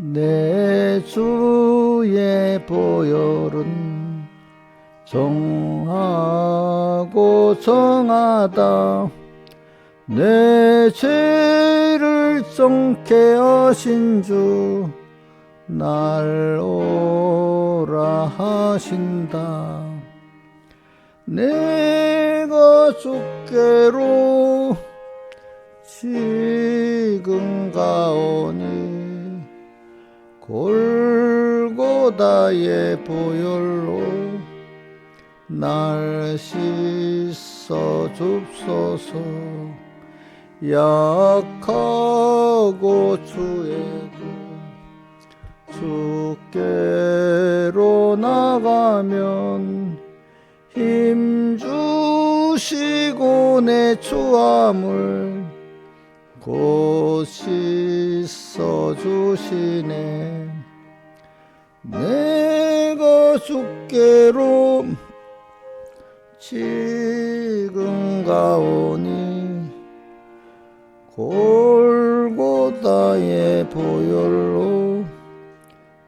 내 주의 보혈은 정하고 정하다. 내 죄를 정케 하신 주 날 오라 하신다. 내가 주께로 지금 가오니 골고다의 보혈로 날 씻어 줍소서. 약하고 주에도 주께로 나가면 힘 주시고 내 추함을 곧 씻어 주시네. 내가 주께로 지금 가오니 골고다의 보혈로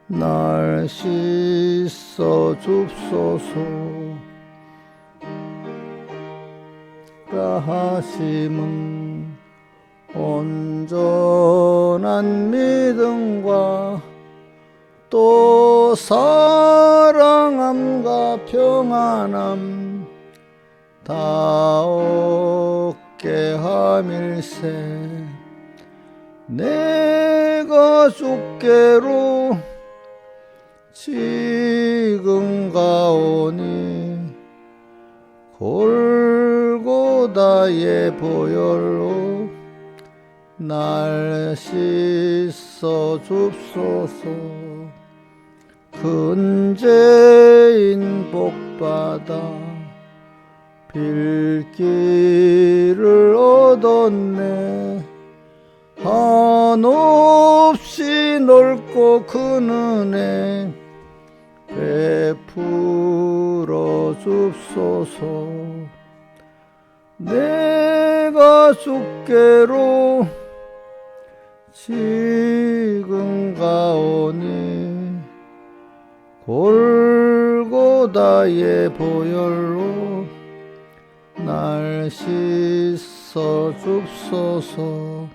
날 씻어 줍소서. 하심은 온전한 믿음과 또 사랑함과 평안함 다 얻게 함일세. 내가 주께로 지금 가오니 골고다의 보혈로 날 씻어 줍소서. 큰 죄인 복받아 빌기를 얻었네. 한없이 넓고 큰 은혜 베풀어 줍소서. 내가 주께로 지금 가오니 골고다의 보혈로 날 씻어 줍소서.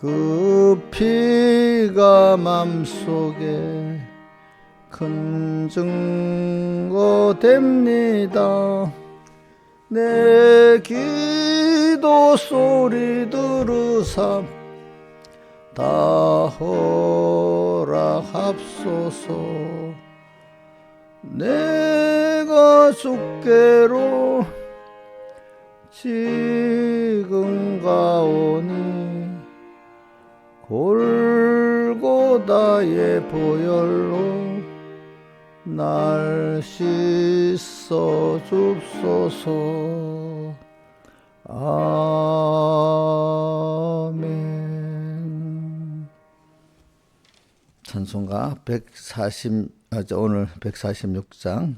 그 피가 맘속에 큰 증거 됩니다. 내 기도 소리 들으사 다 허락합소서. 내가 주께로 지금 가오니 골고다의 보혈로 날 씻어 줍소서. 아멘. 찬송가 오늘 146장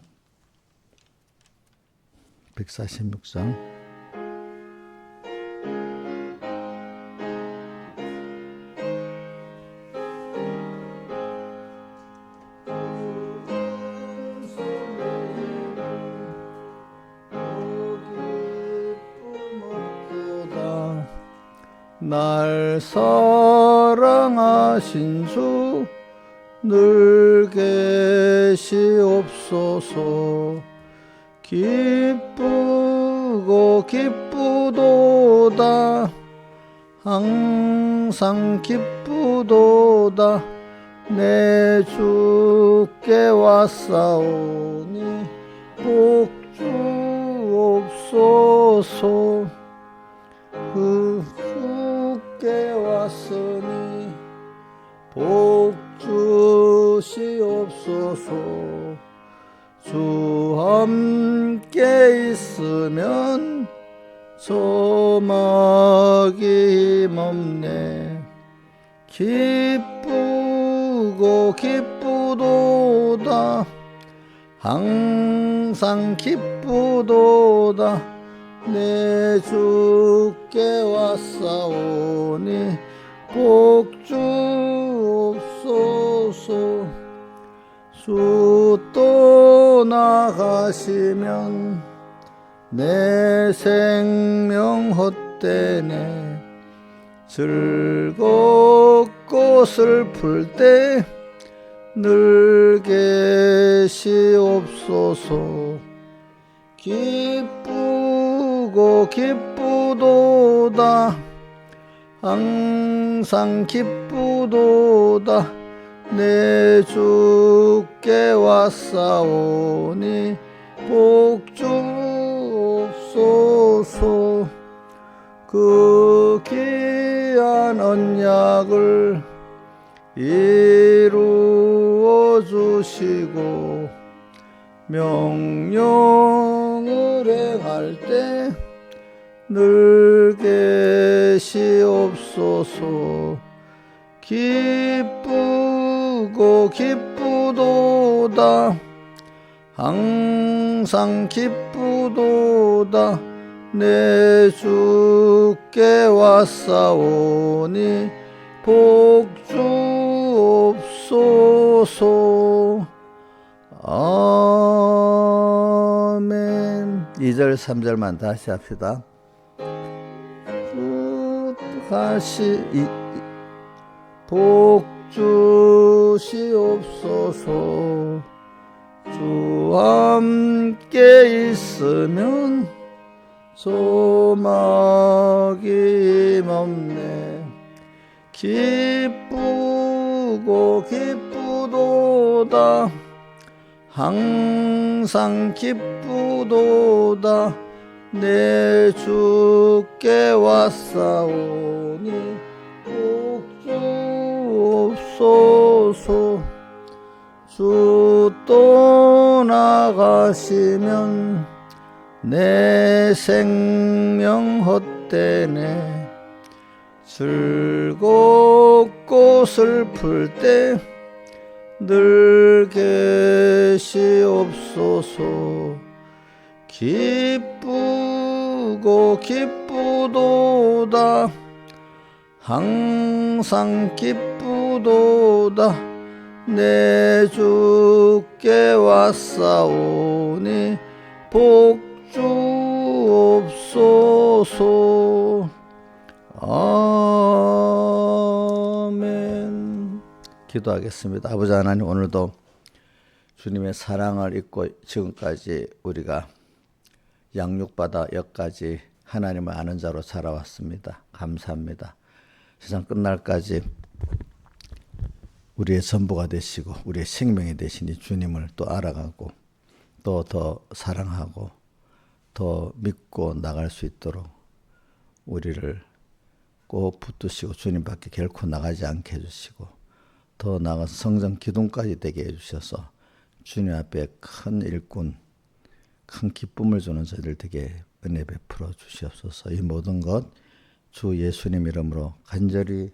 날 사랑하신 주 늘 계시옵소서. 기쁘고 기쁘도다 항상 기쁘도다. 내 주께 왔사오니 복 주옵소서. 그 주께 왔으니 복 주시옵소서. 주 함께 있으면 조막이 힘없네. 기쁘고 기쁘도다 항상 기쁘도다. 내 주께 왔사오니 복 주옵소서. 떠나가시면 내 생명 헛되네. 즐겁고 슬플 때 늘 계시옵소서. 기쁘고 기쁘도다 항상 기쁘도다 내 주께 왔사오니 복주옵소서. 그 귀한 언약을 이루어 주시고 명령을 행할 때 늘 계시옵소서. 기쁘고 기쁘도다 항상 기쁘도다 내 주께 왔사오니 복주옵소서. 아멘. 2절 3절만 다시 합시다. 다시 복주시옵소서. 주 함께 있으면 소망이 없네. 기쁘고 기쁘도다 항상 기쁘도다 내 주께 왔사오니 복주옵소서. 주 떠나가시면 내 생명 헛되네. 즐겁고 슬플 때 늘 계시옵소서. 기쁘고 기쁘도다 항상 기쁘도다 내 주께 왔사오니 복주옵소서. 아멘. 기도하겠습니다. 아버지 하나님, 오늘도 주님의 사랑을 잊고 지금까지 우리가 양육받아 여기까지 하나님을 아는 자로 자라왔습니다. 감사합니다. 세상 끝날까지 우리의 전부가 되시고 우리의 생명이 되시니 주님을 또 알아가고 또 더 사랑하고 더 믿고 나갈 수 있도록 우리를 꼭 붙드시고 주님밖에 결코 나가지 않게 해주시고 더 나아가서 성전 기둥까지 되게 해주셔서 주님 앞에 큰 일꾼, 큰 기쁨을 주는 저희들 되게 은혜 베풀어 주시옵소서. 이 모든 것 주 예수님 이름으로 간절히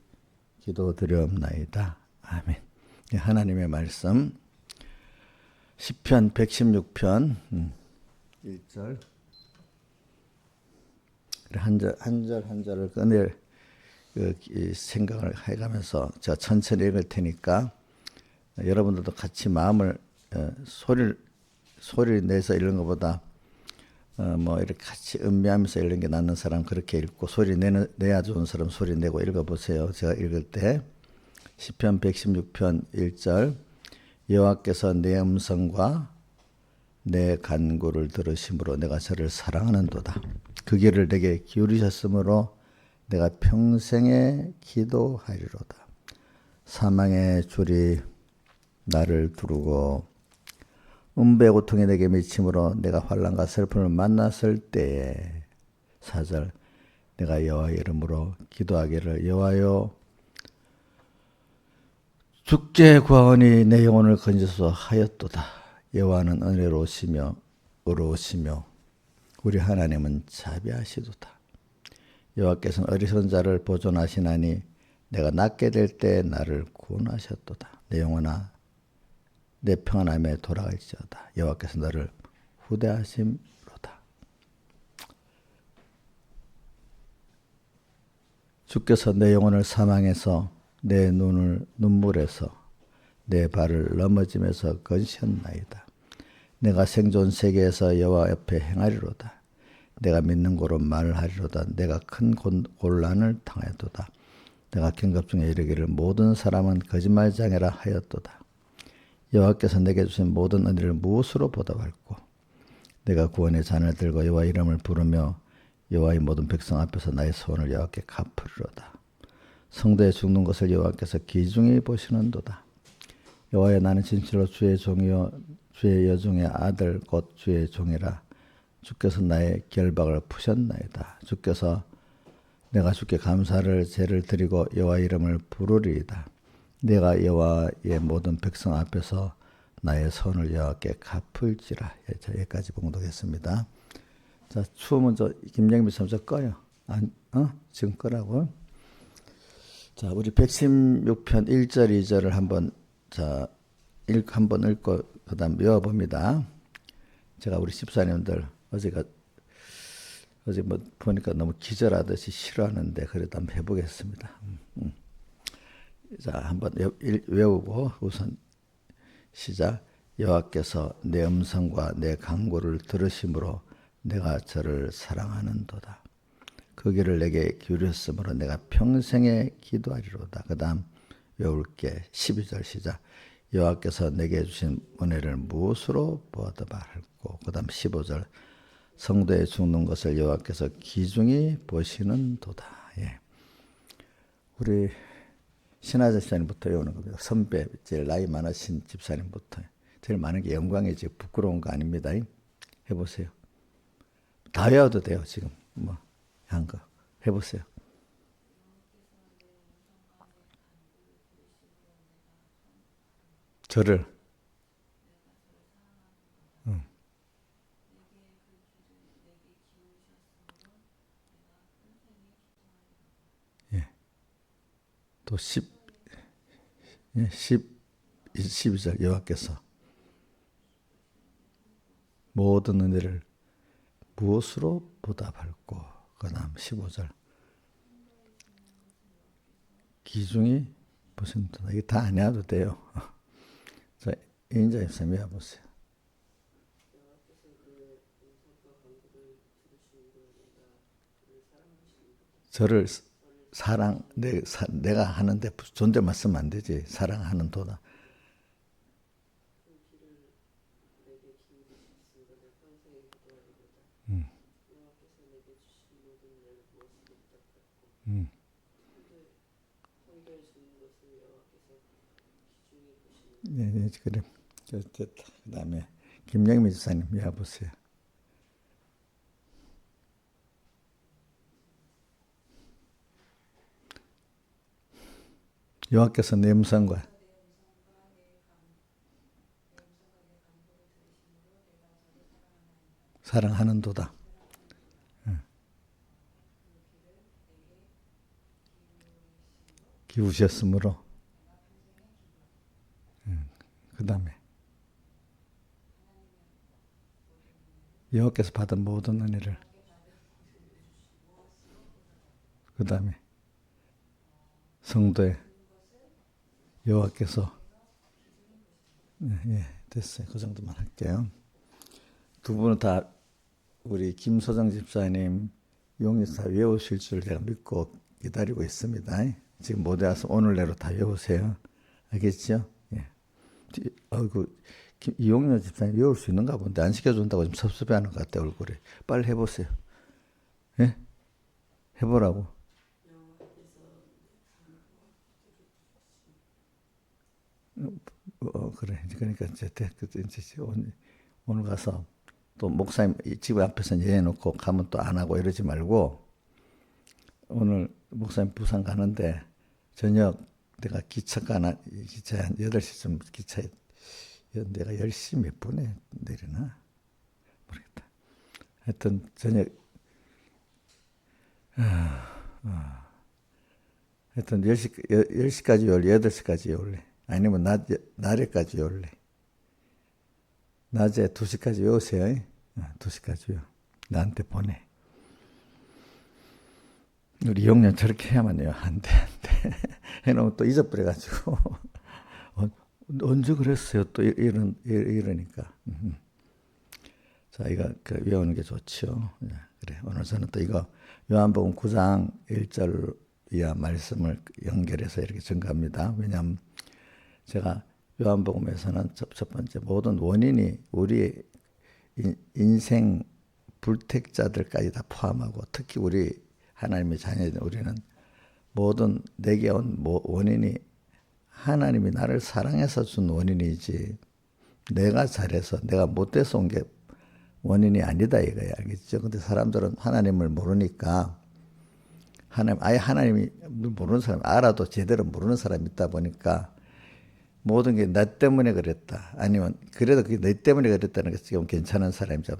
기도드리옵나이다. 아멘. 하나님의 말씀 시편 116편 1절 한 절을 꺼낼 생각을 해가면서 제가 천천히 읽을 테니까 여러분들도 같이 마음을 소리를 내서 읽는 것보다 뭐 이렇게 같이 음미하면서 읽는 게 낫는 사람 그렇게 읽고 소리 내야 좋은 사람 소리 내고 읽어보세요. 제가 읽을 때 시편 116편 1절 여호와께서 내 음성과 내 간구를 들으심으로 내가 저를 사랑하는도다. 그 귀를 내게 기울이셨으므로 내가 평생에 기도하리로다. 사망의 줄이 나를 두르고 음부의 고통이 내게 미침으로 내가 환난과 슬픔을 만났을 때에 4절 내가 여호와의 이름으로 기도하기를 여호와여 주께 구하오니 내 영혼을 건지소서 하였도다. 여호와는 은혜로우시며 의로우시며 우리 하나님은 자비하시도다. 여호와께서는 어리석은 자를 보존하시나니 내가 낫게 될 때 나를 구원하셨도다. 내 영혼아 내 평안함에 돌아갈지어다. 여호와께서 너를 후대하심로다. 주께서 내 영혼을 사망해서 내 눈을 눈물에서 내 발을 넘어짐에서 건셨나이다. 내가 생존 세계에서 여호와 옆에 행하리로다. 내가 믿는 고로 말하리로다. 내가 큰 곤란을 당하였도다. 내가 경급 중에 이르기를 모든 사람은 거짓말장애라 하였도다. 여호와께서 내게 주신 모든 은혜를 무엇으로 보답할꼬. 내가 구원의 잔을 들고 여호와 이름을 부르며 여호와의 모든 백성 앞에서 나의 소원을 여호와께 갚으리로다. 성도에 죽는 것을 여호와께서 귀중히 보시는도다. 여호와여, 나는 진실로 주의 종이요 주의 여종의 아들 곧 주의 종이라. 주께서 나의 결박을 푸셨나이다. 주께서 내가 주께 감사를 제를 드리고 여호와 이름을 부르리이다. 내가 여호와의 모든 백성 앞에서 나의 선을 여호와께 갚을지라. 자, 여기까지 봉독했습니다. 자, 추우면 김영미 선수 꺼요. 지금 끄라고. 자, 우리 116편 1절 2절을 한번 읽고 그다음 외워봅니다. 제가 우리 집사님들 어제 뭐 보니까 너무 기절하듯이 싫어하는데 그래도 한번 해보겠습니다. 자, 한번 외우고 우선 시작. 여호와께서 내 음성과 내 간구를 들으심으로 내가 저를 사랑하는도다. 그 길을 내게 기울였으므로 내가 평생에 기도하리로다. 그 다음 외울게. 12절 시작. 여호와께서 내게 주신 은혜를 무엇으로 보답할꼬. 그 다음 15절. 성도에 죽는 것을 여호와께서 귀중히 보시는도다. 예. 우리 신하자 집사님부터 외우는 겁니다. 선배, 제일 나이 많으신 집사님부터. 제일 많은 게 영광이지 부끄러운 거 아닙니다. 해보세요. 다 외워도 돼요. 지금 뭐 한 거 해보세요. 저를 예. 또 12절 여호와께서 모든 은혜를 무엇으로 보답할꼬. 그 다음 15절 귀중히 보신다. 이게 다 안 해도 돼요. 자, 인자 입사님 해보세요. 저를 내가 하는데 존댓말 쓰면 안 되지. 사랑하는 도다. 네, 그래. 됐다. 그 다음에 김영미 지사님 해보세요. 여호와께서 내 음성과 사랑하는도다. 기우셨으므로. 그 다음에 여호와께서 받은 모든 은혜를. 그 다음에 성도에 여호와께서. 예, 됐어요. 그 정도만 할게요. 두 분은 다 우리 김소정 집사님 용리사 외우실 줄 제가 믿고 기다리고 있습니다. 지금 못 외워서 오늘 내로 다 외우세요. 알겠죠? 예. 이용렬 집사님 외울 수 있는가 본데 안 시켜준다고 좀 섭섭해하는 것 같아 얼굴이. 빨리 해보세요. 예? 해보라고. 그래. 그러니까 이제 오늘 가서 또 목사님 집 앞에서 예해놓고 가면 또 안 하고 이러지 말고 오늘 목사님 부산 가는데 저녁 내가 기차가 한 8시쯤 기차에 내가 10시 몇 분에 내리나 모르겠다. 하여튼 저녁 하여튼 10시까지 올래 8시까지 올래 아니면 낮에까지 올래. 낮에 2시까지 외우세요. 2시까지요. 나한테 보내. 우리 용년 저렇게 해야만 해요. 안 돼. 해놓으면 또 잊어버려가지고. 언제 그랬어요? 또 이러니까. 자, 이거 외우는 게 좋죠. 예, 그래. 오늘 저는 또 이거 요한복음 9장 1절 이하 말씀을 연결해서 이렇게 증가합니다. 왜냐하면 제가 요한복음에서는 첫 번째 모든 원인이 우리 인생 불택자들까지 다 포함하고 특히 우리 하나님의 자녀들 우리는 모든 내게 온 원인이 하나님이 나를 사랑해서 준 원인이지 내가 잘해서 내가 못돼서 온 게 원인이 아니다 이거야. 알겠죠? 근데 사람들은 하나님을 모르니까 아예 하나님이 모르는 사람 알아도 제대로 모르는 사람이 있다 보니까 모든 게 나 때문에 그랬다. 아니면 그래도 그게 내 때문에 그랬다는 게 지금 괜찮은 사람이죠.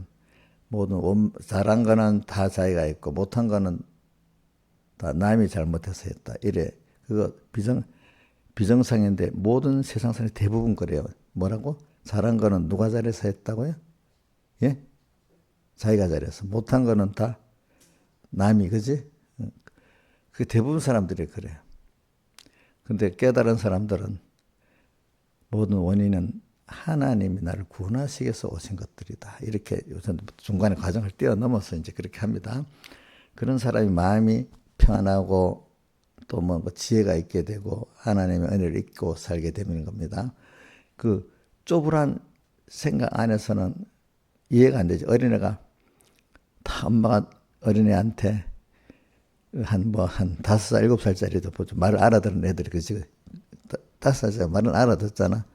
모든 잘한 거는 다 자기가 했고 못한 거는 다 남이 잘못해서 했다. 이래 그거 비정상인데 모든 세상 사람이 대부분 그래요. 뭐라고? 잘한 거는 누가 잘해서 했다고요? 예? 자기가 잘해서. 못한 거는 다 남이, 그지? 그 대부분 사람들이 그래요. 근데 깨달은 사람들은 모든 원인은 하나님이 나를 구원하시기 위해서 오신 것들이다. 이렇게 요즘 중간에 과정을 뛰어넘어서 이제 그렇게 합니다. 그런 사람이 마음이 평안하고 또 뭐 지혜가 있게 되고 하나님의 은혜를 잊고 살게 되는 겁니다. 그 쪼불한 생각 안에서는 이해가 안 되죠. 어린애가 다 엄마가 어린애한테 한 5살, 7살짜리도 보죠. 말을 알아듣는 애들이 그지. 5살짜리 말은 알아듣잖아.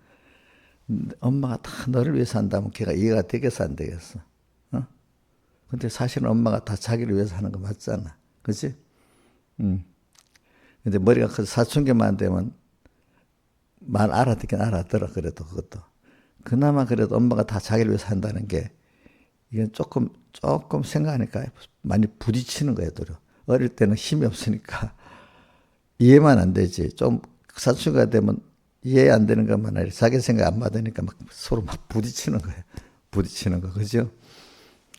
엄마가 다 너를 위해서 한다면 걔가 이해가 되겠어 안 되겠어? 근데 사실은 엄마가 다 자기를 위해서 하는 거 맞잖아. 그지? 근데 머리가 커서 사춘기만 되면 말 알아듣긴 알아들어. 그래도 그것도. 그나마 그래도 엄마가 다 자기를 위해서 한다는 게 이건 조금 생각하니까 많이 부딪히는 거예요. 어릴 때는 힘이 없으니까 이해만 안 되지. 좀 사춘기가 되면 이해 안 되는 것만 아니라 자기 생각 안 맞으니까 막 서로 막 부딪히는 거예요. 부딪히는 거. 그죠?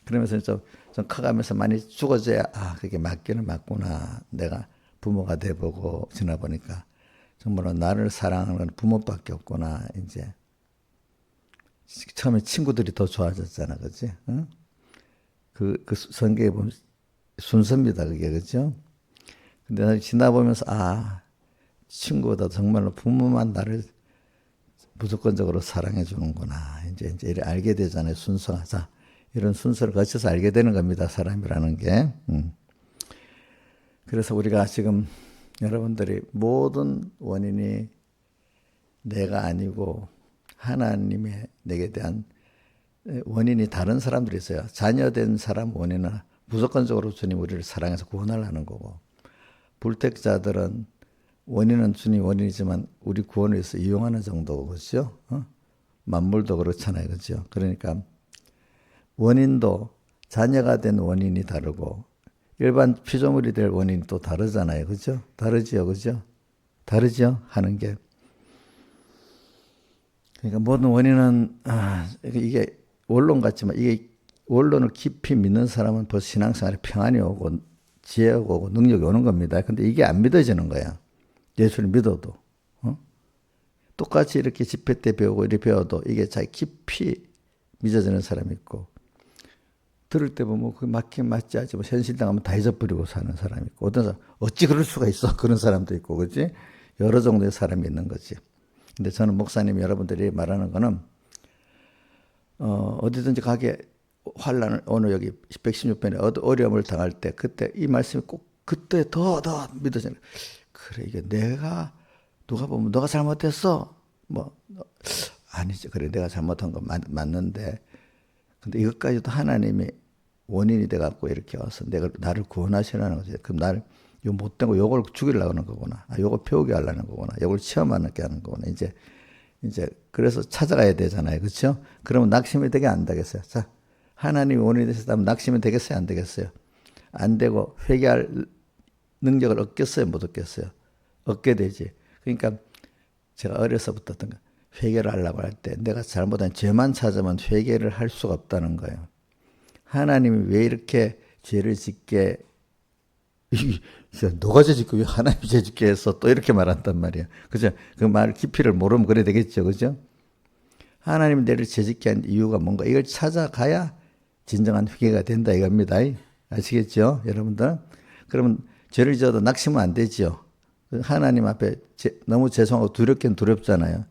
그러면서 좀 커가면서 많이 죽어져야 그게 맞기는 맞구나. 내가 부모가 돼보고 지나보니까 정말로 나를 사랑하는 부모밖에 없구나. 이제 처음에 친구들이 더 좋아졌잖아. 그지? 응? 그 성경에 보면 순서입니다. 그게. 그죠? 근데 지나보면서 친구보다 정말로 부모만 나를 무조건적으로 사랑해 주는구나. 이제 이래 알게 되잖아요. 순서가. 자, 이런 순서를 거쳐서 알게 되는 겁니다. 사람이라는 게. 그래서 우리가 지금 여러분들이 모든 원인이 내가 아니고 하나님의 내게 대한 원인이 다른 사람들이 있어요. 자녀된 사람 원인은 무조건적으로 주님 우리를 사랑해서 구원하려는 거고 불택자들은 원인은 주님 원인이지만 우리 구원을 위해서 이용하는 정도고 그렇죠? 만물도 그렇잖아요. 그렇죠? 그러니까 원인도 자녀가 된 원인이 다르고 일반 피조물이 될 원인이 또 다르잖아요. 그렇죠? 다르지요. 그렇죠? 다르죠? 하는 게. 그러니까 모든 원인은 이게 원론 같지만 이게 원론을 깊이 믿는 사람은 벌써 신앙생활에 평안이 오고 지혜가 오고 능력이 오는 겁니다. 근데 이게 안 믿어지는 거야. 예수를 믿어도. 똑같이 이렇게 집회 때 배우고 이렇게 배워도 이게 자기 깊이 믿어지는 사람이 있고 들을 때 보면 그 맞긴 맞지 하지 뭐 현실당하면 다 잊어버리고 사는 사람이 있고 어떤 사람 어찌 그럴 수가 있어 그런 사람도 있고 그렇지 여러 정도의 사람이 있는 거지. 근데 저는 목사님 여러분들이 말하는 거는 어디든지 가게 환란을 오늘 여기 116편에 어려움을 당할 때 그때 이 말씀이 꼭 그때 더 믿어지는 그래 이게 내가 누가 보면 너가 잘못했어 뭐 아니지 그래 내가 잘못한 건 맞는데 근데 이것까지도 하나님이 원인이 돼갖고 이렇게 와서 나를 구원하시라는 거지. 그럼 나를 요 못된 거 요걸 죽이려고 하는 거구나. 요걸 배우게 하려는 거구나. 요걸 체험하게 하는 거구나. 이제 그래서 찾아가야 되잖아요. 그렇죠? 그러면 낙심이 되게 안 되겠어요. 자, 하나님이 원인이 되셨다면 낙심이 되겠어요? 안 되겠어요? 안 되고 회개할 능력을 얻겠어요? 못 얻겠어요? 얻게 되지. 그러니까 제가 어려서부터 어떤 회개를 하려고 할 때 내가 잘못한 죄만 찾으면 회개를 할 수가 없다는 거예요. 하나님이 왜 이렇게 죄를 짓게 너가 죄 짓고 왜 하나님이 죄 짓게 했어? 또 이렇게 말한단 말이야. 그죠? 그 말 깊이를 모르면 그래 되겠죠. 그죠? 하나님이 내를 죄 짓게 한 이유가 뭔가 이걸 찾아가야 진정한 회개가 된다 이겁니다. 아시겠죠? 여러분들? 그러면 죄를 지어도 낙심은 안 되지요. 하나님 앞에 너무 죄송하고 두렵긴 두렵잖아요.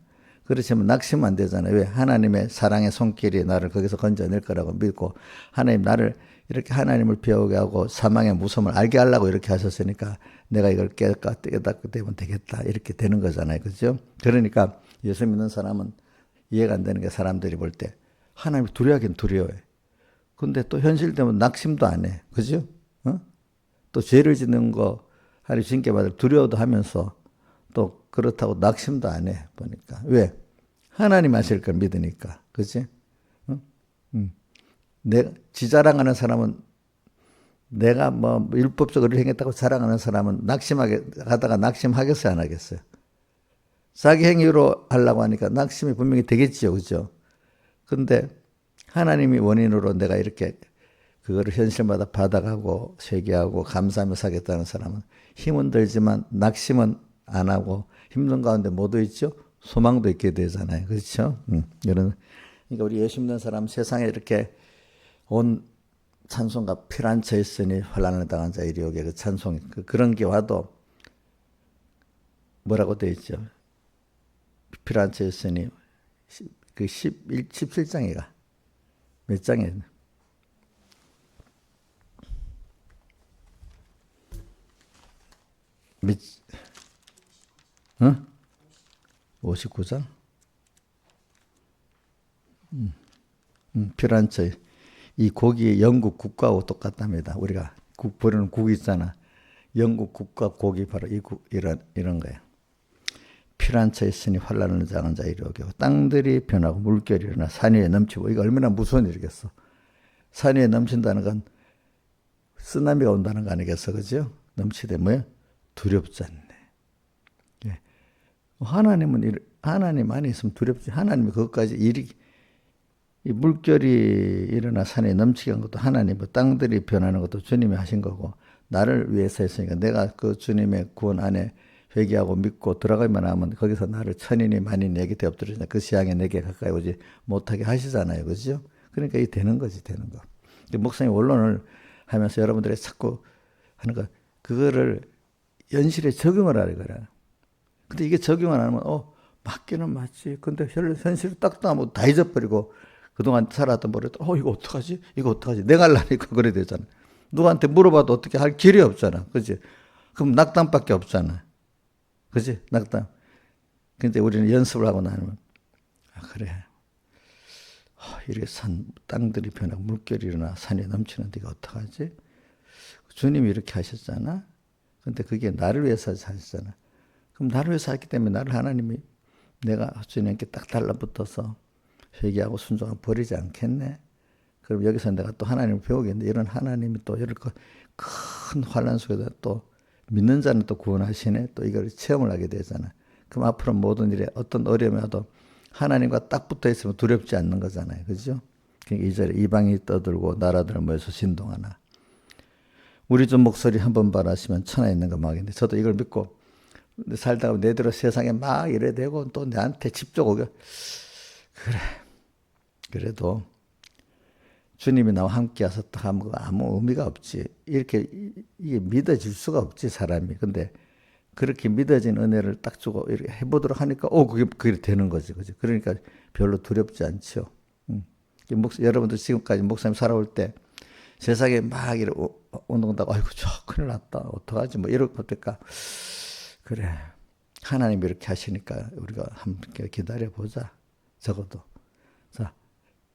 그렇지만 낙심은 안 되잖아요. 왜? 하나님의 사랑의 손길이 나를 거기서 건져낼 거라고 믿고 하나님 나를 이렇게 하나님을 배우게 하고 사망의 무서움을 알게 하려고 이렇게 하셨으니까 내가 이걸 깨닫게 되면 되겠다. 이렇게 되는 거잖아요. 그죠? 그러니까 예수 믿는 사람은 이해가 안 되는 게 사람들이 볼 때 하나님을 두려워하긴 두려워해. 근데 또 현실 되면 낙심도 안 해. 그죠? 어? 또 죄를 짓는 거 하나님 징계 받을 두려워도 하면서 또 그렇다고 낙심도 안 해. 보니까. 왜? 하나님 하실 걸 믿으니까. 그지? 어? 지 자랑하는 사람은 내가 뭐 율법적으로 행했다고 자랑하는 사람은 낙심하게 하다가 낙심하겠어요? 안 하겠어요? 자기 행위로 하려고 하니까 낙심이 분명히 되겠지요. 그죠? 근데 하나님이 원인으로 내가 이렇게 그거를 현실마다 받아가고 회개하고 감사하며 살겠다는 사람은 힘은 들지만 낙심은 안 하고 힘든 가운데 뭐도 있죠? 소망도 있게 되잖아요. 그렇죠? 이런 그러니까 우리 예수 믿는 사람 세상에 이렇게 온 찬송가 피란처 있으니 환난을 당한 자 이리 오게 그 찬송 그런 게 와도 뭐라고 되어 있죠? 피란처 있으니 그 17장이가 몇 장이에요? 응? 59장? 피란처 이 곡이 영국 국가하고 똑같답니다. 우리가 국 부르는 국이 있잖아. 영국 국가 곡이 바로 이런 거예요. 피란처 있으니 환난을 당한 자 이리 오게 땅들이 변하고 물결이 일어나 산 위에 넘치고 이거 얼마나 무서운 일이겠어. 산 위에 넘친다는 건 쓰나미가 온다는 거 아니겠어. 그죠? 넘치되 뭐야? 두렵지 않네. 예. 하나님 안에 있으면 두렵지. 하나님이 그것까지 이 물결이 일어나 산에 넘치게 한 것도 하나님, 땅들이 변하는 것도 주님이 하신 거고 나를 위해서 했으니까 내가 그 주님의 구원 안에 회개하고 믿고 들어가기만 하면 거기서 나를 천인이 만인이 내게 되엎드리니까 그 시향에 내게 가까이 오지 못하게 하시잖아요. 그죠? 그러니까 이게 되는 거지, 되는 거. 목사님 원론을 하면서 여러분들이 자꾸 하는 거, 그거를 현실에 적용을 하라 그래. 근데 이게 적용을 안 하면, 맞기는 맞지. 근데 현실을 딱 하면 다 잊어버리고 그동안 살았던 버릇, 이거 어떡하지? 이거 어떡하지? 내가 하려니까 그래 되잖아. 누구한테 물어봐도 어떻게 할 길이 없잖아. 그지? 그럼 낙담밖에 없잖아. 그지? 낙담. 근데 우리는 연습을 하고 나면, 그래. 이렇게 땅들이 변하고 물결이 일어나 산이 넘치는데 이거 어떡하지? 주님이 이렇게 하셨잖아. 근데 그게 나를 위해서 하셨잖아. 그럼 나를 위해서 했기 때문에 나를 하나님이 내가 주님께 딱 달라붙어서 회개하고 순종하고 버리지 않겠네. 그럼 여기서 내가 또 하나님을 배우겠는데 이런 하나님이 또 이렇게 큰 환난 속에서 또 믿는 자는 또 구원하시네. 또 이걸 체험을 하게 되잖아. 그럼 앞으로 모든 일에 어떤 어려움이 와도 하나님과 딱 붙어 있으면 두렵지 않는 거잖아요. 그죠? 그러니까 2절에 이방이 떠들고 나라들은 모여서 진동하나. 우리 좀 목소리 한번 바라시면 천하에 있는 거 막인데 저도 이걸 믿고 살다가 내대로 세상에 막 이래 되고 또 내한테 직접 오게 그래. 그래도 주님이 나와 함께 하셨다 하면 아무 의미가 없지. 이렇게 이게 믿어질 수가 없지 사람이. 근데 그렇게 믿어진 은혜를 딱 주고 이렇게 해보도록 하니까 그게 되는 거지. 그죠? 그러니까 별로 두렵지 않죠. 여러분들 지금까지 목사님 살아올 때 세상에 막 이래 운동다고 아이고 저 큰일 났다. 어떡하지? 뭐 이럴 것일까? 그래. 하나님이 이렇게 하시니까 우리가 함께 기다려보자. 적어도. 자,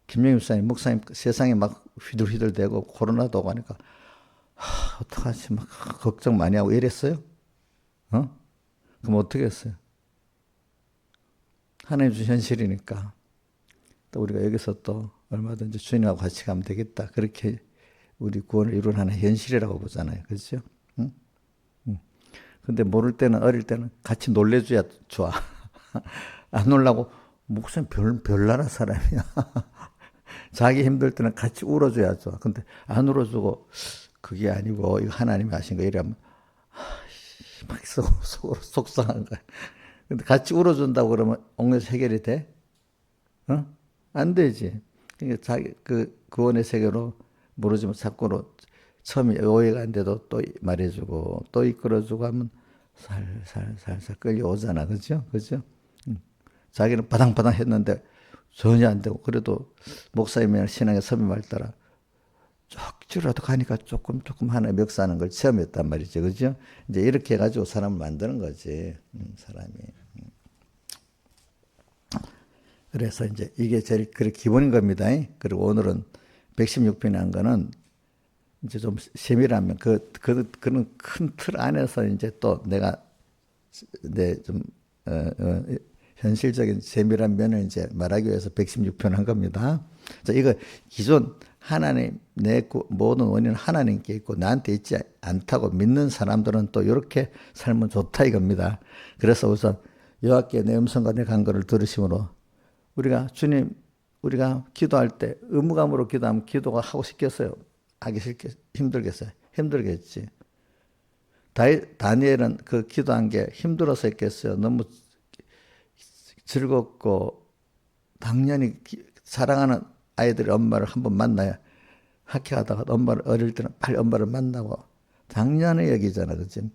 김영임 목사님 세상에 막 휘둘휘둘대고 코로나도 오고 하니까 어떡하지? 막 걱정 많이 하고 이랬어요? 그럼 어떻게 했어요? 하나님 주신 현실이니까 또 우리가 여기서 또 얼마든지 주님하고 같이 가면 되겠다. 그렇게 우리 구원을 이루는 하나의 현실이라고 보잖아요. 그렇죠? 응? 근데 모를 때는 어릴 때는 같이 놀래줘야 좋아. 안 놀라고 목사님 별나라 사람이야. 자기 힘들 때는 같이 울어줘야 좋아. 근데 안 울어주고 그게 아니고 이거 하나님이 하신 거 이러면 막 속으로 속상한 거야. 근데 같이 울어준다고 그러면 옥내에서 해결이 돼? 안 되지. 그러니까 자기 그 구원의 세계로 모르지만 자꾸로 처음에 오해가 안 돼도 또 말해주고 또 이끌어주고 하면 살살살살 끌려오잖아. 그죠? 그죠? 자기는 바당바당 했는데 전혀 안 되고 그래도 목사님이나 신앙의 선임을 따라 쪽지라도 가니까 조금 하나 멱사는 걸 체험했단 말이죠. 그죠? 이제 이렇게 해가지고 사람을 만드는 거지. 사람이. 그래서 이제 이게 제일 기본인 겁니다. 그리고 오늘은 116편에 한 거는 이제 좀 세밀하면 그런 큰 틀 안에서 이제 또 내가 좀 현실적인 세밀한 면을 이제 말하기 위해서 116편 한 겁니다. 자, 이거 기존 하나님 내 모든 원인은 하나님께 있고 나한테 있지 않다고 믿는 사람들은 또 이렇게 살면 좋다 이겁니다. 그래서 우선 여호와께 내 음성과 내 간구를 들으심으로 우리가 주님 우리가 기도할 때 의무감으로 기도하면 기도가 하고 싶겠어요? 하기 힘들겠어요? 힘들겠지. 다니엘은 그 기도한 게 힘들어서 했겠어요? 너무 즐겁고 당연히 사랑하는 아이들이 엄마를 한번 만나야 학교하다가 엄마를 어릴 때는 빨리 엄마를 만나고 당연히 여기잖아. 그치?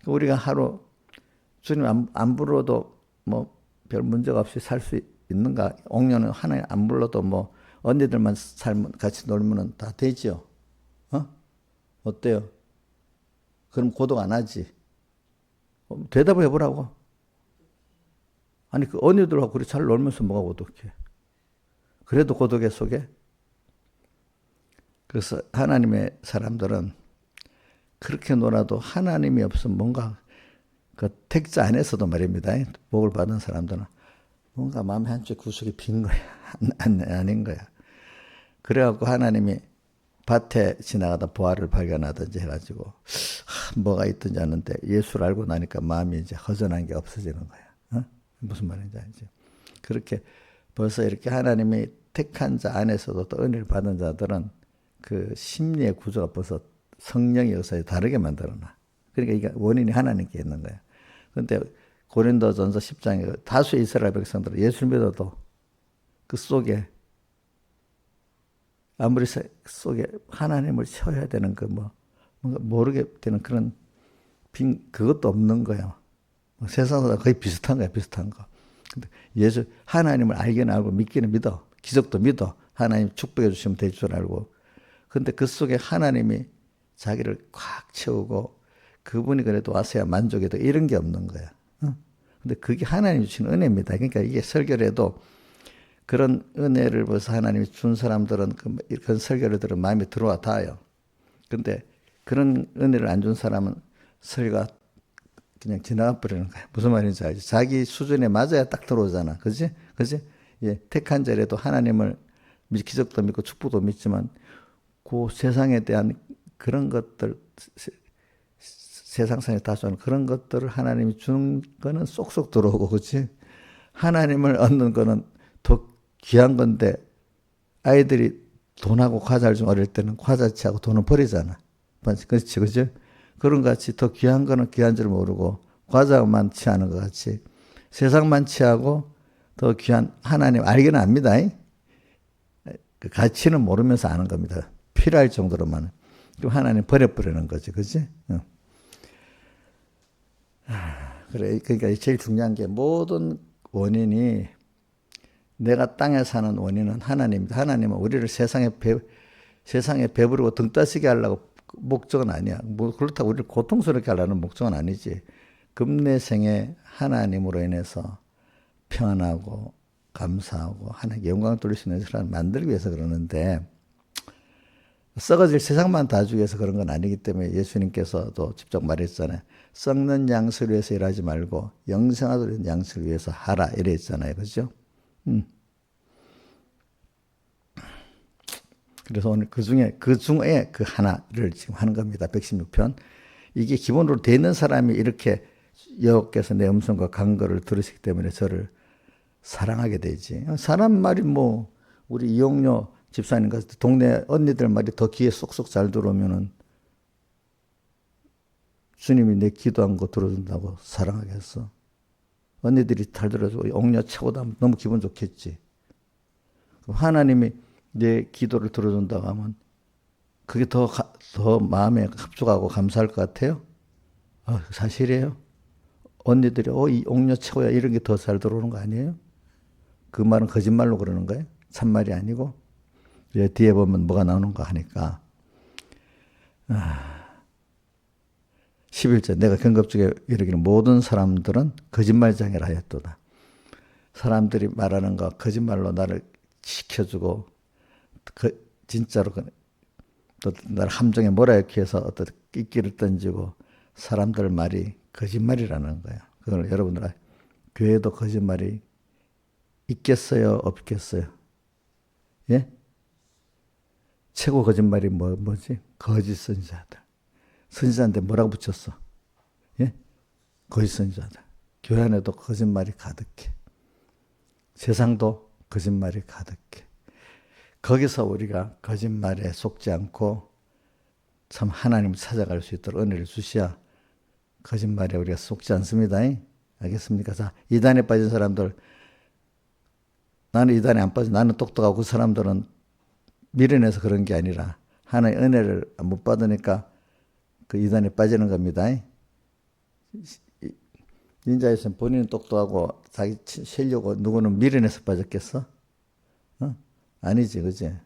우리가 하루 주님 안 불러도 뭐 별 문제가 없이 살 수 있는가? 옥녀는 하나님 안 불러도 뭐 언니들만 살면 같이 놀면은 다 되지요. 어때요? 그럼 고독 안 하지? 대답을 해보라고. 아니 그 언니들하고 그렇게 잘 놀면서 뭐가 고독해? 그래도 고독에 속에? 그래서 하나님의 사람들은 그렇게 놀아도 하나님이 없으면 뭔가 그 택자 안에서도 말입니다. 복을 받은 사람들은 뭔가 마음의 한쪽 구석이 빈 거야. 아닌 거야. 그래갖고 하나님이 밭에 지나가다 보화를 발견하든지 해가지고 뭐가 있든지 아는데 예수를 알고 나니까 마음이 이제 허전한 게 없어지는 거야. 무슨 말인지 알지? 그렇게 벌써 이렇게 하나님이 택한 자 안에서도 또 은혜를 받은 자들은 그 심리의 구조가 벌써 성령의 역사에 다르게 만들어놔. 그러니까 이게 원인이 하나님께 있는 거야. 그런데 고린도전서 10장에 다수의 이스라엘 백성들은 예수 믿어도 그 속에 아무리 속에 하나님을 채워야 되는 그 뭔가 모르게 되는 그런 그것도 없는 거야. 세상보다 거의 비슷한 거야, 비슷한 거. 근데 하나님을 알기는 알고 믿기는 믿어. 기적도 믿어. 하나님 축복해 주시면 될 줄 알고. 근데 그 속에 하나님이 자기를 꽉 채우고 그분이 그래도 와서야 만족이 돼. 이런 게 없는 거야. 근데 그게 하나님이 주신 은혜입니다. 그러니까 이게 설교를 해도 그런 은혜를 벌써 하나님이 준 사람들은 그런 설교를 들으면 마음에 들어와 닿아요. 근데 그런 은혜를 안 준 사람은 설교가 그냥 지나가 버리는 거야. 무슨 말인지 알지? 자기 수준에 맞아야 딱 들어오잖아. 그지? 그지? 예, 택한 자라도 하나님을 기적도 믿고 축복도 믿지만 그 세상에 대한 그런 것들 세상상에 다수하는 그런 것들을 하나님이 주는 거는 쏙쏙 들어오고 그렇지? 하나님을 얻는 거는 더 귀한 건데 아이들이 돈하고 과자를 좀 어릴 때는 과자치하고 돈을 버리잖아. 그렇지, 그죠? 그런 것 같이 더 귀한 거는 귀한 줄 모르고 과자만 취하는 것 같이 세상만 취하고 더 귀한 하나님 알기는 압니다. 그 가치는 모르면서 아는 겁니다. 필요할 정도로만. 그럼 하나님 버려버리는 거지, 그지? 그래, 그러니까 제일 중요한 게 모든 원인이 내가 땅에 사는 원인은 하나님입니다. 하나님은 우리를 세상에 배부르고 등 따시게 하려고 목적은 아니야. 뭐 그렇다고 우리를 고통스럽게 하려는 목적은 아니지. 금내생에 하나님으로 인해서 평안하고 감사하고 하나님께 영광을 돌릴 수 있는 사람을 만들기 위해서 그러는데 썩어질 세상만 다 주기 위해서 그런 건 아니기 때문에 예수님께서도 직접 말했잖아요. 썩는 양식을 위해서 일하지 말고 영생하도록 양식을 위해서 하라 이래 있잖아요. 그죠? 그래서 오늘 그 중에 그 하나를 지금 하는 겁니다. 116편. 이게 기본으로 돼 있는 사람이 이렇게 여호와께서 내 음성과 간구를 들으시기 때문에 저를 사랑하게 되지. 사람 말이 뭐 우리 이용료 집사님 같은 동네 언니들 말이 더 귀에 쏙쏙 잘 들어오면은 주님이 내 기도한 거 들어준다고 사랑하겠어. 언니들이 잘 들어주고 옥녀 최고다 너무 기분 좋겠지. 하나님이 내 기도를 들어준다고 하면 그게 더 마음에 합숙하고 감사할 것 같아요? 사실이에요? 언니들이 이 옥녀 최고야 이런 게 더 잘 들어오는 거 아니에요? 그 말은 거짓말로 그러는 거예요? 참말이 아니고? 뒤에 보면 뭐가 나오는 거 하니까 11절 내가 경겁중에 이르기를 모든 사람들은 거짓말장애라 하였도다. 사람들이 말하는 거 거짓말로 나를 시켜주고 진짜로 또 나를 함정에 몰아넣기 위해서 어떤 끼끼를 던지고 사람들 말이 거짓말이라는 거예요. 그걸 여러분들 교회도 거짓말이 있겠어요? 없겠어요? 예? 최고 거짓말이 뭐지? 거짓 선지자들. 선지자한테 뭐라고 붙였어? 예? 거짓 선지자들. 교회 안에도 거짓말이 가득해. 세상도 거짓말이 가득해. 거기서 우리가 거짓말에 속지 않고 참 하나님을 찾아갈 수 있도록 은혜를 주시야 거짓말에 우리가 속지 않습니다. 알겠습니까? 자, 이단에 빠진 사람들, 나는 이단에 안 빠져. 나는 똑똑하고 그 사람들은 미련해서 그런 게 아니라 하나의 은혜를 못 받으니까 그 이단에 빠지는 겁니다. 인자에서는 본인은 똑똑하고 자기 쉬려고 누구는 미련해서 빠졌겠어? 아니지, 그지?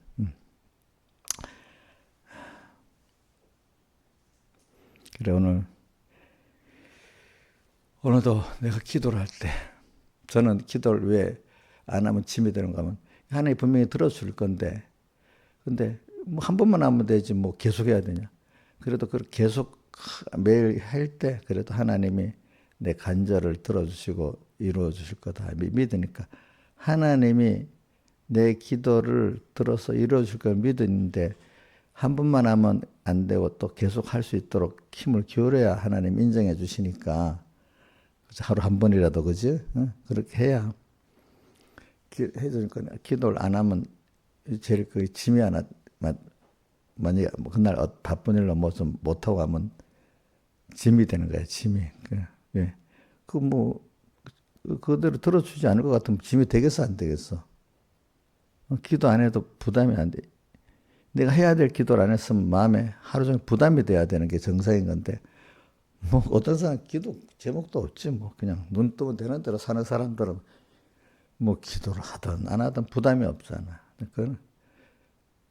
그래, 오늘도 내가 기도를 할 때, 저는 기도를 왜 안 하면 짐이 되는가 하면, 하나님 분명히 들어줄 건데, 근데 뭐 한 번만 하면 되지, 뭐 계속 해야 되냐. 그래도 그 계속 매일 할 때, 그래도 하나님이 내 간절을 들어주시고 이루어 주실 거다. 믿으니까. 하나님이 내 기도를 들어서 이루어 줄 걸 믿는데, 한 번만 하면 안 되고 또 계속 할 수 있도록 힘을 기울여야 하나님 인정해 주시니까 하루 한 번이라도 그지? 그렇게 해야 해주니까 기도를 안 하면 제일 그 짐이 하나 만약에 뭐 그날 바쁜 일로 뭐 좀 못하고 하면 짐이 되는 거야 짐이. 예. 그대로 들어주지 않을 것 같으면 짐이 되겠어 안 되겠어? 기도 안 해도 부담이 안 돼. 내가 해야 될 기도를 안 했으면 마음에 하루 종일 부담이 돼야 되는 게 정상인 건데, 뭐 어떤 사람 기도 제목도 없지, 뭐 그냥 눈 뜨면 되는 대로 사는 사람들은 뭐 기도를 하든 안 하든 부담이 없잖아.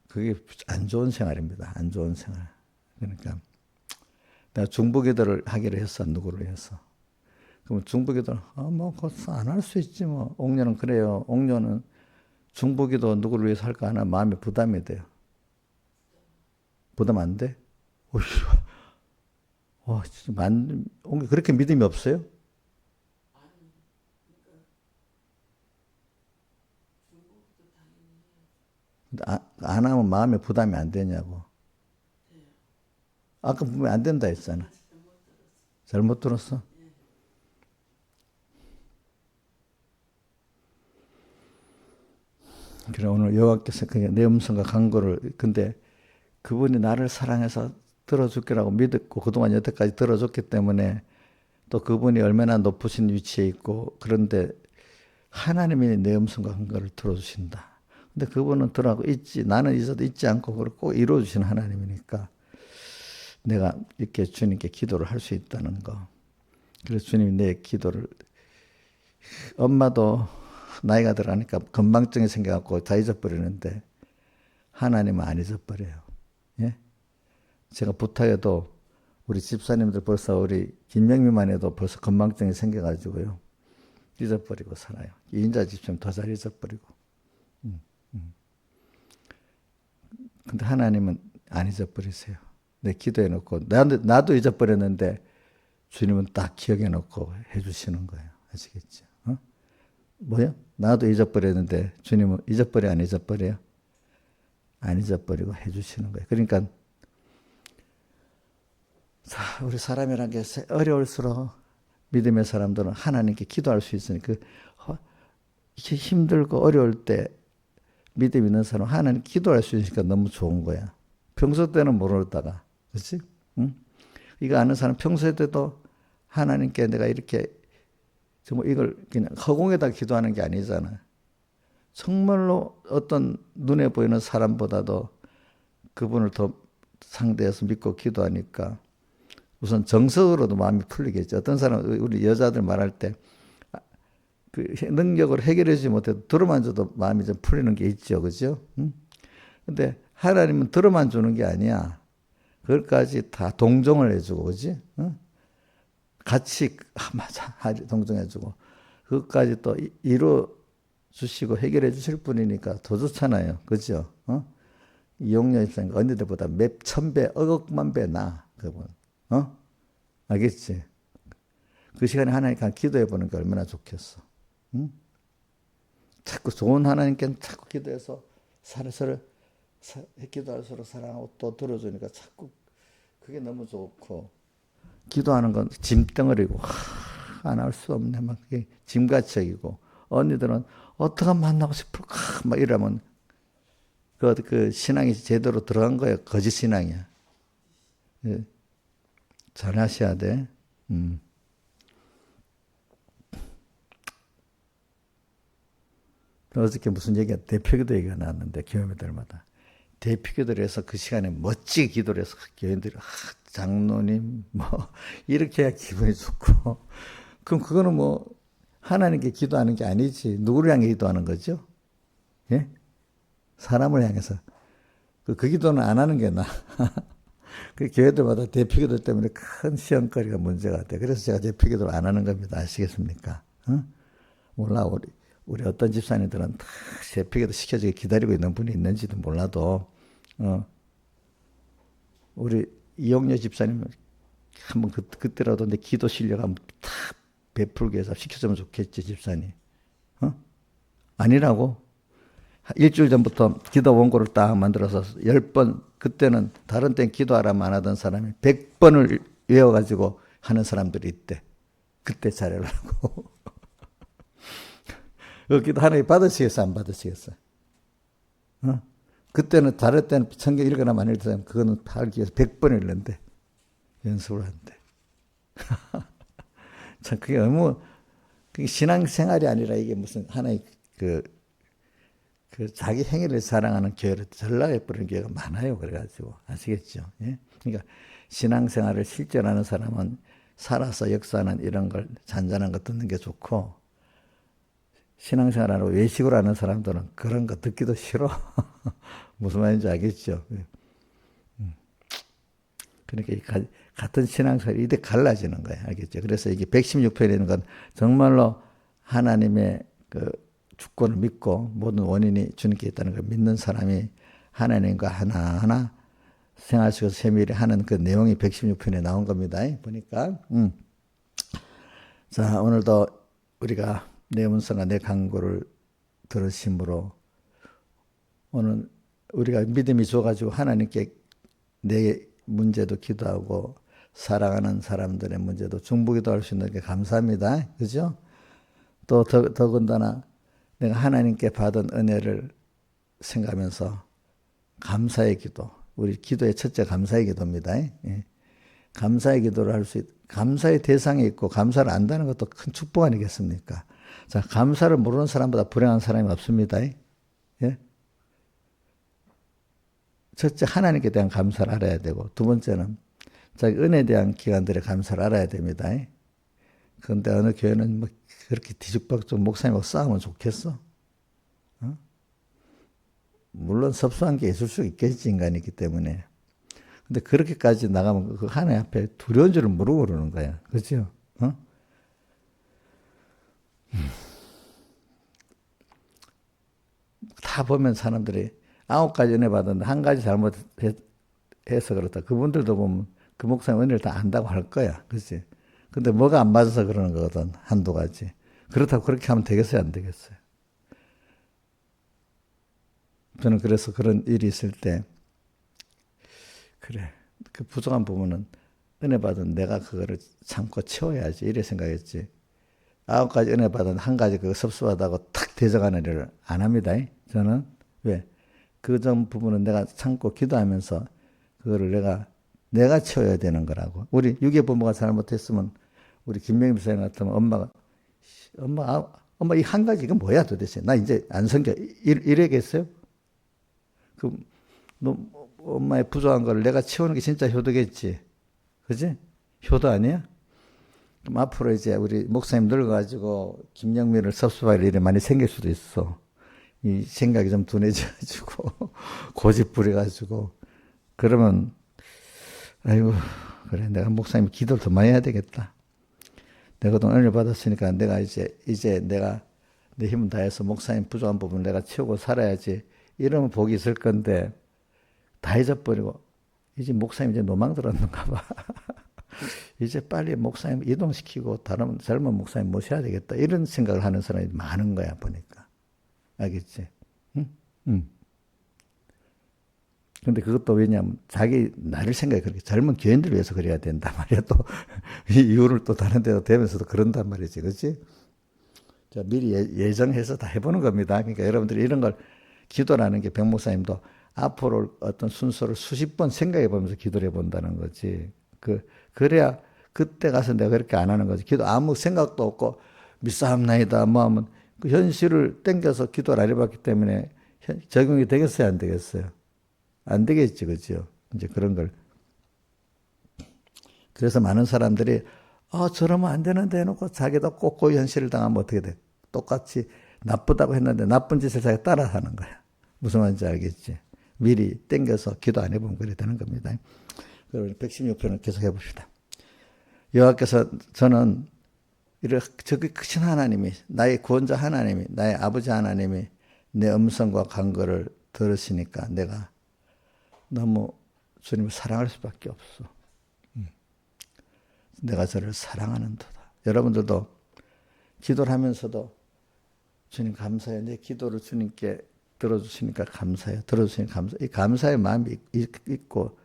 그게 안 좋은 생활입니다. 안 좋은 생활. 그러니까 내가 중보기도를 하기로 했어. 누구를 위해서. 그러면 중보기도는 뭐 안 할 수 있지 뭐. 옥녀는 그래요. 옥녀는 중보기도 누구를 위해서 할까 하나 마음에 부담이 돼요. 부담 안 돼? 진짜 그렇게 믿음이 없어요? 안 하면 마음에 부담이 안 되냐고. 아까 분명히 안 된다 했잖아. 잘못 들었어? 그래 오늘 여호와께서 내 음성과 간구를 근데 그분이 나를 사랑해서 들어줄게라고 믿었고 그동안 여태까지 들어줬기 때문에 또 그분이 얼마나 높으신 위치에 있고 그런데 하나님이 내 음성과 간구를 들어주신다. 근데 그분은 들어가고 있지 나는 있어도 있지 않고 그걸 꼭 이루어주시는 하나님이니까 내가 이렇게 주님께 기도를 할 수 있다는 거. 그래서 주님이 내 기도를 엄마도 나이가 들어가니까 건망증이 생겨갖고 다 잊어버리는데 하나님은 안 잊어버려요. 예? 제가 부탁해도 우리 집사님들 벌써 우리 김명미만 해도 벌써 건망증이 생겨가지고요. 잊어버리고 살아요. 이인자 집사님 더 잘 잊어버리고. 근데 하나님은 안 잊어버리세요. 내 기도해 놓고 나도 잊어버렸는데 주님은 딱 기억해 놓고 해주시는 거예요. 아시겠죠? 뭐야? 나도 잊어버렸는데 주님은 잊어버려 안 잊어버려요? 안 잊어버리고 해주시는 거예요. 그러니까 우리 사람이란 게 어려울수록 믿음의 사람들은 하나님께 기도할 수 있으니까 이렇게 힘들고 어려울 때 믿음 있는 사람 하나님 기도할 수 있으니까 너무 좋은 거야. 평소 때는 모르다가 그렇지? 응? 이거 아는 사람 평소에 때도 하나님께 내가 이렇게 정말 이걸 그냥 허공에다 기도하는 게 아니잖아. 정말로 어떤 눈에 보이는 사람보다도 그분을 더 상대해서 믿고 기도하니까 우선 정서로도 마음이 풀리겠죠. 어떤 사람은 우리 여자들 말할 때 그 능력으로 해결하지 못해도 들어만 줘도 마음이 좀 풀리는 게 있죠. 그죠? 응? 근데 하나님은 들어만 주는 게 아니야. 그것까지 다 동정을 해주고, 그지? 응? 같이, 맞아. 동정해주고. 그것까지 또 이루어 주시고 해결해 주실 분이니까 더 좋잖아요. 그죠? 이용료 입장이 언니들보다 몇 천 배, 억만 배 나. 그분. 알겠지? 그 시간에 하나님께 기도해 보는 게 얼마나 좋겠어. 응? 자꾸 좋은 하나님께 자꾸 기도해서 서로 기도할 서로 사랑하고 또 들어주니까 자꾸 그게 너무 좋고 기도하는 건 짐덩어리고 안 할 수 없네 막 짐같이고 언니들은 어떻게 만나고 싶을까 막 이러면 그 신앙이 제대로 들어간 거예요. 거짓 신앙이야. 잘 하셔야 돼. 어저께 무슨 얘기가 대표기도 얘기가 나왔는데 교회들마다 대표기도를 해서 그 시간에 멋지게 기도를 해서 교인들이 장로님 뭐 이렇게 해야 기분이 좋고 그럼 그거는 뭐 하나님께 기도하는 게 아니지 누구를 향해 기도하는 거죠? 예? 사람을 향해서 그 기도는 안 하는 게 나아. 그 교회들마다 대표기도 때문에 큰 시험거리가 문제가 돼. 그래서 제가 대표기도를 안 하는 겁니다. 아시겠습니까? 몰라 우리 어떤 집사님들은 다 대표기도 시켜주게 기다리고 있는 분이 있는지도 몰라도 우리 이용녀 집사님 한번 그때라도 내 기도 실력 한번 다 베풀기 위해서 시켜주면 좋겠지 집사님. 아니라고? 일주일 전부터 기도 원고를 딱 만들어서 10번 그때는 다른 때는 기도하라면 안 하던 사람이 100번을 외워가지고 하는 사람들이 있대. 그때 잘하라고. 기도 하나님 받으시겠어 안 받으시겠어? 그때는 다른 때는 성경 읽으라면 안 읽으면 그거는 팔기 위해서 100번 읽는데 연습을 한대. 참 그게 너무 신앙생활이 아니라 이게 무슨 하나의 그 자기 행위를 자랑하는 교회를 전락해버리는 교회가 많아요. 그래가지고 아시겠죠? 예? 그러니까 신앙생활을 실제로 하는 사람은 살아서 역사하는 이런 걸 잔잔한 거 듣는 게 좋고 신앙생활하고 외식을 하는 사람들은 그런 거 듣기도 싫어. 무슨 말인지 알겠죠? 그러니까 같은 신앙생활이 이때 갈라지는 거예요. 알겠죠? 그래서 이게 116편이라는 건 정말로 하나님의 그 주권을 믿고 모든 원인이 주님께 있다는 걸 믿는 사람이 하나님과 하나하나 생활 속에서 세밀히 하는 그 내용이 116편에 나온 겁니다. 보니까. 자, 오늘도 우리가 내 문서가 내 강구를 들으심으로 오늘 우리가 믿음이 줘가지고 하나님께 내 문제도 기도하고 사랑하는 사람들의 문제도 중보기도 할 수 있는 게 감사합니다. 그죠? 또 더군다나 내가 하나님께 받은 은혜를 생각하면서 감사의 기도, 우리 기도의 첫째 감사의 기도입니다. 예. 감사의 기도를 할 수 감사의 대상이 있고 감사를 안다는 것도 큰 축복 아니겠습니까? 자, 감사를 모르는 사람보다 불행한 사람이 없습니다. 예? 첫째 하나님께 대한 감사를 알아야 되고 두 번째는 자기 은혜에 대한 기관들의 감사를 알아야 됩니다. 그런데 어느 교회는 뭐 그렇게 뒤죽박죽 목사님하고 싸우면 좋겠어? 물론 섭수한 게 있을 수 있겠지, 인간이기 때문에. 근데 그렇게까지 나가면 그 하나님 앞에 두려운 줄을 모르고 그러는 거야. 그죠? 다 보면 사람들이 9가지 은혜 받았는데 1가지 잘못해서 그렇다. 그분들도 보면 그 목사님 은혜를 다 안다고 할 거야. 그치? 근데 뭐가 안 맞아서 그러는 거거든. 1-2가지. 그렇다고 그렇게 하면 되겠어요? 안 되겠어요? 저는 그래서 그런 일이 있을 때, 그래. 그 부족한 부분은 은혜 받은 내가 그거를 참고 채워야지. 이래 생각했지. 9가지 은혜 받은 1가지 그거 섭섭하다고 탁 대적하는 일을 안 합니다. 저는. 왜? 그 점 부분은 내가 참고 기도하면서 그거를 내가 채워야 되는 거라고. 우리 유괴부모가 잘못했으면 우리 김명임 선생 같으면 엄마 엄마 이 한 가지 이건 뭐야 도대체? 나 이제 안 섬겨. 이래겠어요? 그, 너 엄마의 부족한 걸 내가 채우는 게 진짜 효도겠지. 그지? 효도 아니야? 그럼 앞으로 이제 우리 목사님 늙어가지고 김영민을 섭섭할 일이 많이 생길 수도 있어. 이 생각이 좀 둔해져가지고 고집 부려가지고 그러면 아이고 그래 내가 목사님 기도를 더 많이 해야 되겠다. 내가 돈 은혜를 받았으니까 내가 이제 내가 내 힘을 다해서 목사님 부족한 부분을 내가 채우고 살아야지. 이러면 복이 있을 건데 다 잊어버리고 이제 목사님 이제 노망 들었는가 봐. 이제 빨리 목사님 이동시키고 다른 젊은 목사님 모셔야 되겠다. 이런 생각을 하는 사람이 많은 거야 보니까. 알겠지? 응? 응. 근데 그것도 왜냐하면 자기 나를 생각해 그렇게 젊은 교인들을 위해서 그래야 된단 말이야. 또 이 이유를 또 다른 데도 되면서도 그런단 말이지. 그렇지? 자, 미리 예정해서 다 해보는 겁니다. 그러니까 여러분들이 이런 걸 기도라는 게 백 목사님도 앞으로 어떤 순서를 수십 번 생각해 보면서 기도를 해본다는 거지. 그래야 그때 가서 내가 그렇게 안 하는 거지. 기도 아무 생각도 없고 믿사옵나이다 뭐 하면 그 현실을 땡겨서 기도를 안 해봤기 때문에 적용이 되겠어요? 안 되겠어요? 안 되겠지. 그죠? 이제 그런 걸. 그래서 많은 사람들이 저러면 안 되는데 해놓고 자기도 꼭 그 현실을 당하면 어떻게 돼? 똑같이 나쁘다고 했는데 나쁜 짓을 자기가 따라 하는 거야. 무슨 말인지 알겠지? 미리 땡겨서 기도 안 해보면 그래 되는 겁니다. 그럼 116편을 계속 해봅시다. 여호와께서 저는 저기 크신 하나님이 나의 구원자 하나님이 나의 아버지 하나님이 내 음성과 간구를 들으시니까 내가 너무 주님을 사랑할 수밖에 없어. 내가 저를 사랑하는 도다. 여러분들도 기도를 하면서도 주님 감사해요. 내 기도를 주님께 들어주시니까 감사해요. 들어주시니까 감사해요. 이 감사의 마음이 있고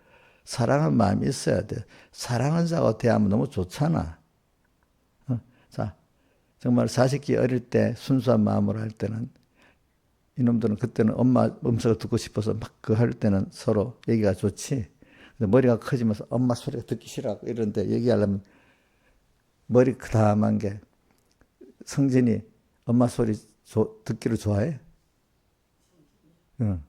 사랑하는 마음이 있어야 돼. 사랑하는 자와 대하면 너무 좋잖아. 자, 정말 40기 어릴 때 순수한 마음으로 할 때는 이놈들은 그때는 엄마 음성을 듣고 싶어서 막 그 할 때는 서로 얘기가 좋지. 근데 머리가 커지면서 엄마 소리가 듣기 싫어하고 이런데 얘기하려면 머리 크다만 게 성진이 엄마 소리 듣기를 좋아해? 응.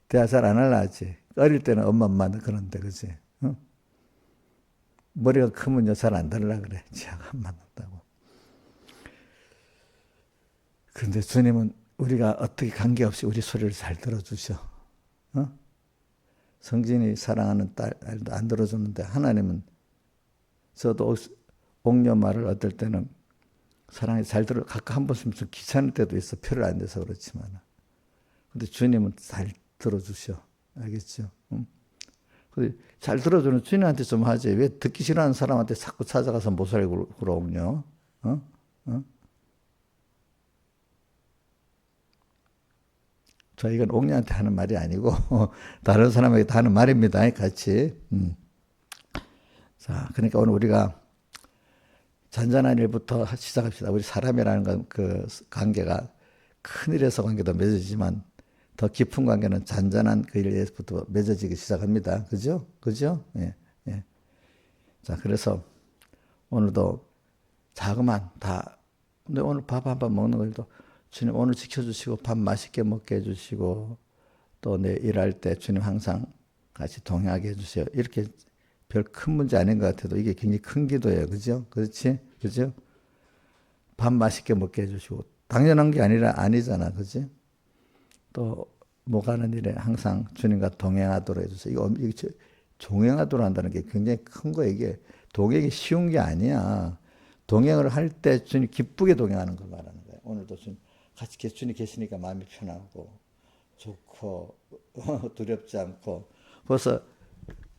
대화 잘 안 할라 하지. 어릴 때는 엄마만 그런데 그지? 응? 머리가 크면요 잘 안 들으려 그래. 지하가 안 맞는다고. 근데 주님은 우리가 어떻게 관계없이 우리 소리를 잘 들어주셔. 어? 성진이 사랑하는 딸도 안 들어주는데 하나님은 저도 옥녀 말을 어떨 때는 사랑이 잘 들어 가끔 한 번씩 좀 귀찮을 때도 있어. 표를 안 내서 그렇지만. 근데 주님은 잘 들어주셔. 알겠죠? 응? 잘 들어주는 주님한테 좀 하지. 왜 듣기 싫어하는 사람한테 자꾸 찾아가서 모서리 굴어오냐? 어? 어? 이건 옥녀한테 하는 말이 아니고 다른 사람에게 하는 말입니다. 같이. 자, 그러니까 오늘 우리가 잔잔한 일부터 시작합시다. 우리 사람이라는 건 그 관계가 큰 일에서 관계도 맺어지지만 더 깊은 관계는 잔잔한 그 일에서부터 맺어지기 시작합니다. 그죠? 그죠? 예, 예. 자, 그래서 오늘도 자그만 근데 오늘 밥 한 번 먹는 것도 주님 오늘 지켜주시고 밥 맛있게 먹게 해주시고 또 내 일할 때 주님 항상 같이 동행하게 해주세요. 이렇게 별 큰 문제 아닌 것 같아도 이게 굉장히 큰 기도예요. 그죠? 그렇지? 그죠? 밥 맛있게 먹게 해주시고 당연한 게 아니잖아. 그지? 또 뭐 가는 일에 항상 주님과 동행하도록 해주세요. 이거 동행하도록 한다는 게 굉장히 큰 거예요. 이게 동행이 쉬운 게 아니야. 동행을 할 때 주님 기쁘게 동행하는 걸 말하는 거예요. 오늘도 같이 주님 계시니까 마음이 편하고 좋고 두렵지 않고 벌써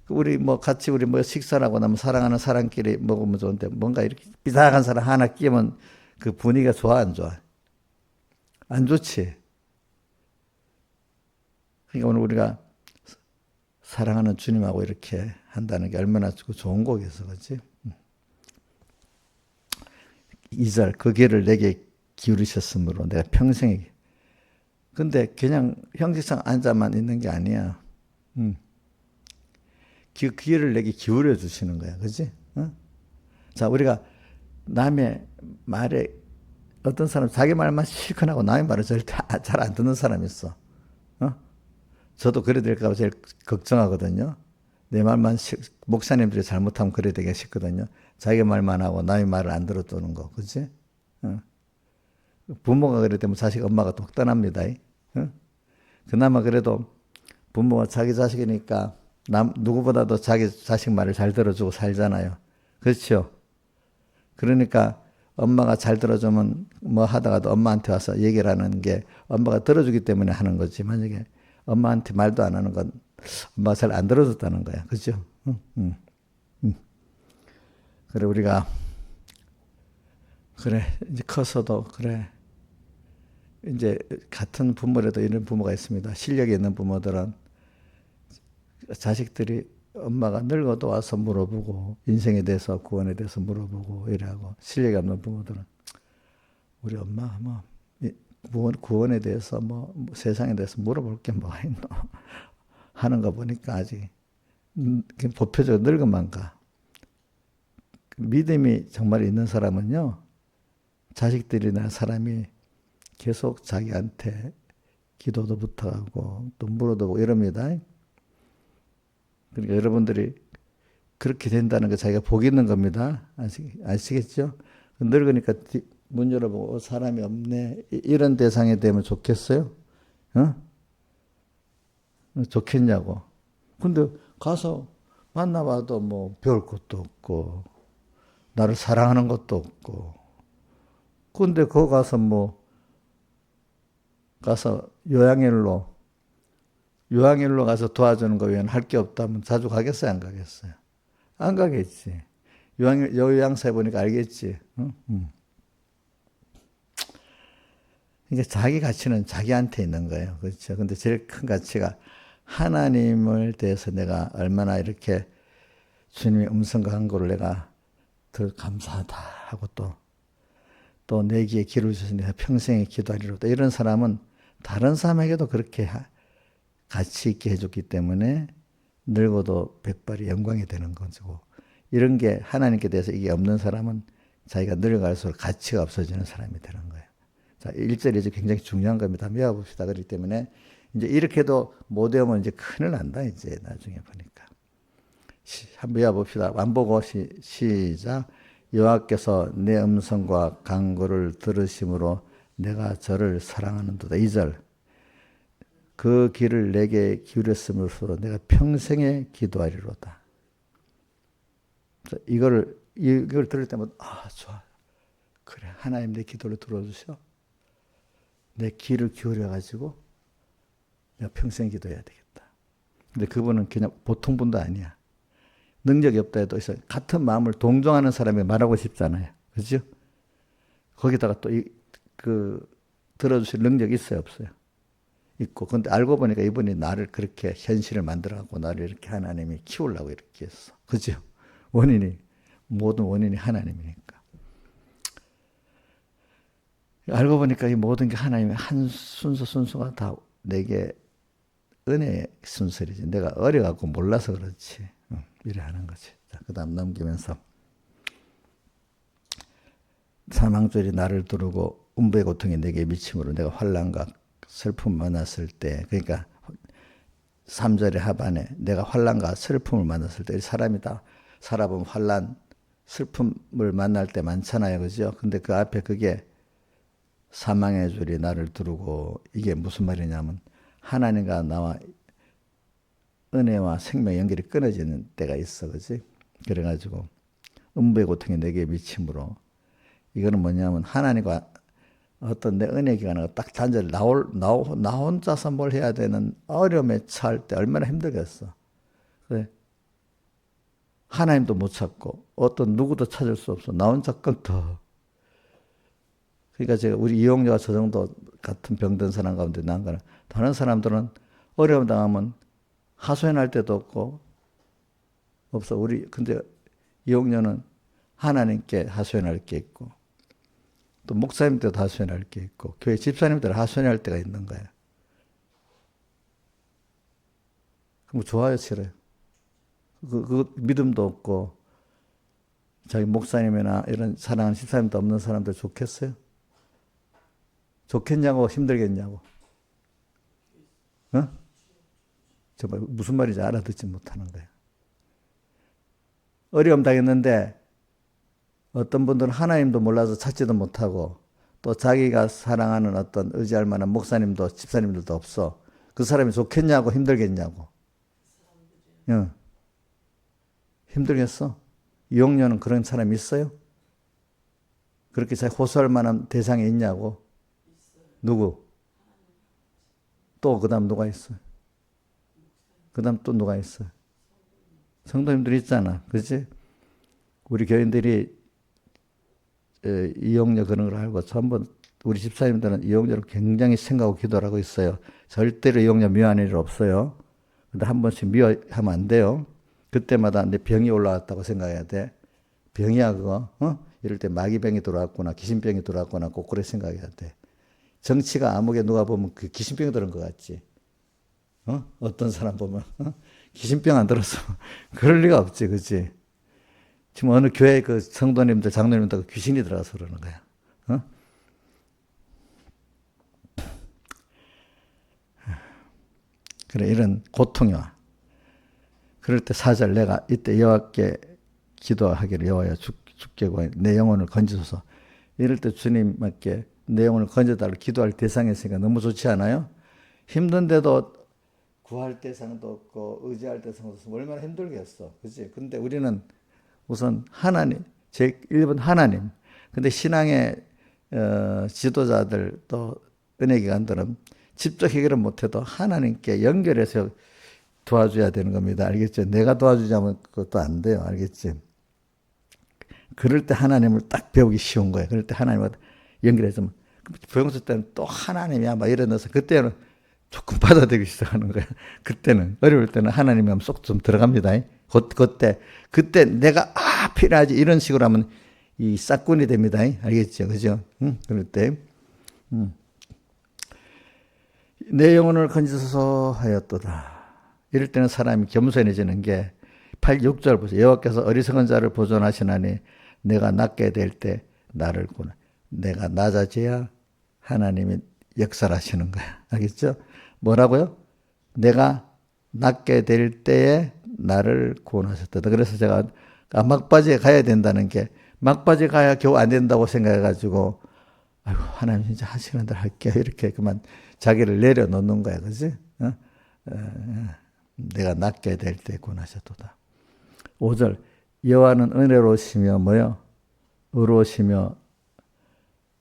우리 같이 우리 식사를 하고 나면 사랑하는 사람끼리 먹으면 좋은데 뭔가 이렇게 비상한 사람 하나 끼면 그 분위기가 좋아 안 좋아? 안 좋지. 그러니까 오늘 우리가 사랑하는 주님하고 이렇게 한다는 게 얼마나 좋은 거겠어, 그렇지? 2절 그 길을 내게 기울이셨으므로 내가 평생에 근데 그냥 형식상 앉아만 있는 게 아니야. 그 길을 내게 기울여 주시는 거야, 그렇지? 자, 우리가 남의 말에 어떤 사람 자기 말만 실컷 하고 남의 말을 절대 잘 안 듣는 사람이 있어. 어? 저도 그래 될까 봐 제일 걱정하거든요. 내 말만 목사님들이 잘못하면 그래 되게 싶거든요. 자기 말만 하고 남의 말을 안 들어주는 거, 그렇지? 어. 부모가 그래 되면 자식 엄마가 독단합니다. 어? 그나마 그래도 부모가 자기 자식이니까 누구보다도 자기 자식 말을 잘 들어주고 살잖아요. 그렇죠? 그러니까 엄마가 잘 들어주면 뭐 하다가도 엄마한테 와서 얘기를 하는 게 엄마가 들어주기 때문에 하는 거지. 만약에 엄마한테 말도 안 하는 건 엄마가 잘 안 들어줬다는 거야. 그죠? 응, 응, 응. 그래, 우리가, 그래, 이제 커서도, 그래. 이제 같은 부모라도 이런 부모가 있습니다. 실력이 있는 부모들은 자식들이 엄마가 늙어도 와서 물어보고, 인생에 대해서, 구원에 대해서 물어보고, 이래하고, 실력이 없는 부모들은 우리 엄마, 뭐, 구원에 대해서, 세상에 대해서 물어볼 게 뭐가 있노? 하는 거 보니까 아직, 보편적으로 늙은만 가. 믿음이 정말 있는 사람은요, 자식들이나 사람이 계속 자기한테 기도도 부탁하고 또 물어도 보고 이럽니다. 그러니까 여러분들이 그렇게 된다는 게 자기가 복이 있는 겁니다. 아시겠죠? 늙으니까 문 열어보고 사람이 없네. 이런 대상이 되면 좋겠어요? 어? 좋겠냐고. 근데 가서 만나봐도 뭐 배울 것도 없고 나를 사랑하는 것도 없고 근데 거기 가서 가서 요양일로 가서 도와주는 거 외에는 할 게 없다면 자주 가겠어요, 안 가겠어요? 안 가겠지. 요양사에 보니까 알겠지. 응? 응. 그러니까 자기 가치는 자기한테 있는 거예요. 그렇죠. 근데 제일 큰 가치가 하나님을 대해서 내가 얼마나 이렇게 주님의 음성과 간구를 내가 더 감사하다 하고 또 내기에 기를 주셔서 내가 평생에 기도하리로다. 이런 사람은 다른 사람에게도 그렇게 가치 있게 해줬기 때문에 늙어도 백발이 영광이 되는 거고 이런 게 하나님께 대해서 이게 없는 사람은 자기가 늙어갈수록 가치가 없어지는 사람이 되는 거예요. 자, 1절이 이제 굉장히 중요한 겁니다. 한번 외워봅시다. 그렇기 때문에 이제 이렇게도 못 외우면 이제 큰일 난다. 이제 나중에 보니까. 한번 외워봅시다. 안 보고 시작. 여호와께서 내 음성과 간구를 들으심으로 내가 저를 사랑하는도다. 2절. 그 길을 내게 기울였음으로써 내가 평생에 기도하리로다. 이걸 들을 때마다 좋아. 그래 하나님 내 기도를 들어주셔. 내 귀를 기울여가지고 내가 평생 기도해야 되겠다. 근데 그분은 그냥 보통 분도 아니야. 능력이 없다 해도 같은 마음을 동정하는 사람이 말하고 싶잖아요. 그죠? 거기다가 또 들어주실 능력이 있어요, 없어요? 있고. 근데 알고 보니까 이분이 나를 그렇게 현실을 만들어갖고 나를 이렇게 하나님이 키우려고 이렇게 했어. 그죠? 모든 원인이 하나님이니까. 알고 보니까 이 모든 게 하나님의 한 순서가 다 내게 은혜의 순서이지. 내가 어려갖고 몰라서 그렇지. 이래 하는 거지. 자, 그 다음 넘기면서. 사망절이 나를 두르고 음부의 고통이 내게 미침으로 내가 환난과 슬픔을 만났을 때, 그러니까 3절의 하반에 내가 환난과 슬픔을 만났을 때 사람이 다 살아보면 환난, 슬픔을 만날 때 많잖아요. 그죠? 근데 그 앞에 그게 사망의 줄이 나를 두르고 이게 무슨 말이냐면 하나님과 나와 은혜와 생명 연결이 끊어지는 때가 있어. 그지? 그래가지고 음부의 고통이 내게 미침으로 이거는 뭐냐면 하나님과 어떤 내 은혜 기간에 딱 단절히 나 혼자서 뭘 해야 되는 어려움에 처할 때 얼마나 힘들겠어. 그래. 하나님도 못 찾고 어떤 누구도 찾을 수 없어. 나 혼자 끙터. 그러니까 제가 우리 이용료가 저 정도 같은 병든 사람 가운데 난 거는 다른 사람들은 어려움 당하면 하소연할 데도 없어. 근데 이용료는 하나님께 하소연할 게 있고 또 목사님들도 하소연할 게 있고 교회 집사님들 하소연할 때가 있는 거예요. 그럼 좋아요, 싫어요? 그 믿음도 없고 자기 목사님이나 이런 사랑하는 집사님도 없는 사람들 좋겠어요? 좋겠냐고 힘들겠냐고? 어? 정말 무슨 말인지 알아듣지 못하는 거예요. 어려움 당했는데 어떤 분들은 하나님도 몰라서 찾지도 못하고 또 자기가 사랑하는 어떤 의지할 만한 목사님도 집사님들도 없어. 그 사람이 좋겠냐고 힘들겠냐고? 응. 힘들겠어? 이용료는 그런 사람이 있어요? 그렇게 잘 호소할 만한 대상이 있냐고? 누구? 또 그 다음 누가 있어요? 그 다음 또 누가 있어요? 성도님들 있잖아. 그치? 우리 교인들이 이용료 그런 걸 알고 전부 우리 집사님들은 이용료를 굉장히 생각하고 기도를 하고 있어요. 절대로 이용료 미워하는 일 없어요. 근데 한 번씩 미워하면 안 돼요. 그때마다 내 병이 올라왔다고 생각해야 돼. 병이야 그거. 이럴 때 마귀병이 들어왔구나, 귀신병이 들어왔구나 꼭 그래 생각해야 돼. 정치가 아무개 누가 보면 그 귀신병이 들은 것 같지. 어떤 사람 보면 귀신병 안 들었어. 그럴 리가 없지, 그렇지? 지금 어느 교회 그 성도님들, 장로님들 귀신이 들어가서 그러는 거야. 그래, 이런 고통이 와. 그럴 때 4절 내가 이때 여호와께 기도하기를 여호와여 주께 구하니 내 영혼을 건지소서. 이럴 때 주님께 내 영혼을 건져달라고 기도할 대상이 있으니까 너무 좋지 않아요? 힘든데도 구할 대상도 없고 의지할 대상도 없어. 얼마나 힘들겠어. 그치? 근데 우리는 우선 하나님, 제 1번 하나님. 근데 신앙의 지도자들 또 은혜기관들은 직접 해결을 못해도 하나님께 연결해서 도와줘야 되는 겁니다. 알겠죠? 내가 도와주자면 그것도 안 돼요. 알겠지? 그럴 때 하나님을 딱 배우기 쉬운 거예요. 그럴 때 하나님과 연결해서 부영수 때는 또 하나님이야 막 이러면서 그때는 조금 받아들이기 시작하는 거야. 그때는 어려울 때는 하나님이 하면 쏙 좀 들어갑니다. 그때 내가 필요하지 이런 식으로 하면 이 싹군이 됩니다. 알겠죠? 그죠? 그럴 때 내 영혼을 건지소서 하였도다. 이럴 때는 사람이 겸손해지는 게 8, 6절 보세요. 여호와께서 어리석은 자를 보존하시나니 내가 낮게 될 때 나를 구나. 내가 낮아져야 하나님이 역사하시는 거야. 알겠죠? 뭐라고요? 내가 낮게 될 때에 나를 구원하셨다. 그래서 제가 막바지에 가야 된다는 게 막바지에 가야 겨우 안 된다고 생각해가지고 아이고 하나님 진짜 하시는 대로 할게요. 이렇게 그만 자기를 내려놓는 거야. 그지? 내가 낮게 될 때 구원하셨도다. 5절 여호와는 은혜로우시며 뭐요? 의로우시며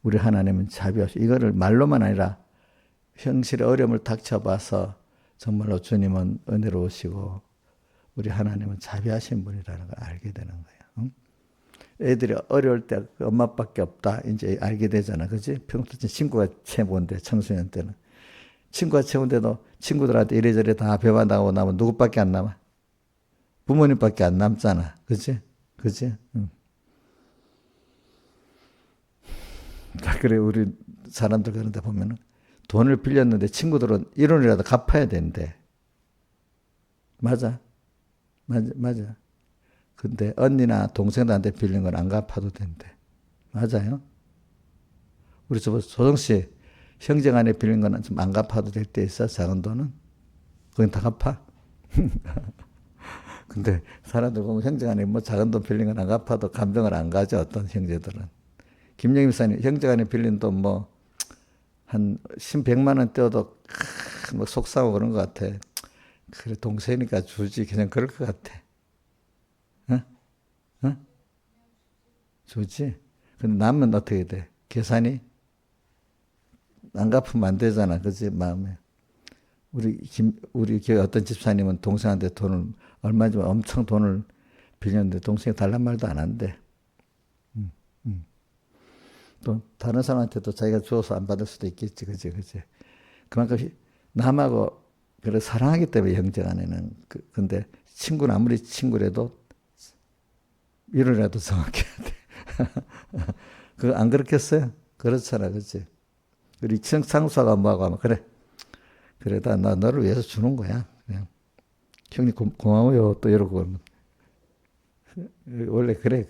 우리 하나님은 자비하시고 이거를 말로만 아니라 현실의 어려움을 닥쳐봐서 정말로 주님은 은혜로우시고 우리 하나님은 자비하신 분이라는 걸 알게 되는 거예요. 애들이 어려울 때 엄마 아빠밖에 없다 이제 알게 되잖아. 그치? 평소에 친구가 최고인데 청소년 때는 친구가 최고인데도 친구들한테 이래저래 다 배반당하고 나면 누구밖에 안 남아? 부모님밖에 안 남잖아. 그치? 그치? 그래 우리 사람들 그런데 보면은 돈을 빌렸는데 친구들은 1원이라도 갚아야 된대. 맞아. 근데 언니나 동생들한테 빌린 건 안 갚아도 된대. 맞아요? 우리 조정 씨 형제간에 빌린 거는 좀 안 갚아도 될 때 있어? 작은 돈은? 그건 다 갚아? 근데 사람들 보면 형제간에 뭐 작은 돈 빌린 건 안 갚아도 감정을 안 가져. 어떤 형제들은. 김영희 목사님 형제간에 빌린 돈 뭐 한 100만 원 떼어도 뭐 속상하고 그런 것 같아. 그래 동생이니까 주지 그냥 그럴 것 같아. 주지. 근데 남면 어떻게 돼? 계산이 안 갚으면 안 되잖아. 그지 마음에. 우리 교회 어떤 집사님은 동생한테 돈을 얼마 전에 엄청 돈을 빌렸는데 동생이 달란 말도 안 한대. 또 다른 사람한테도 자기가 주어서 안 받을 수도 있겠지. 그지. 그만큼 남하고 그래 사랑하기 때문에 형제간에는 근데 친구는 아무리 친구라도 이론이라도 정확해야 돼. 그거 안 그렇겠어요? 그렇잖아. 그치? 우리 상수가 뭐하고 하면 그래 나 너를 위해서 주는 거야. 그냥 형님 고마워요. 또 이러고 그러면 원래 그래.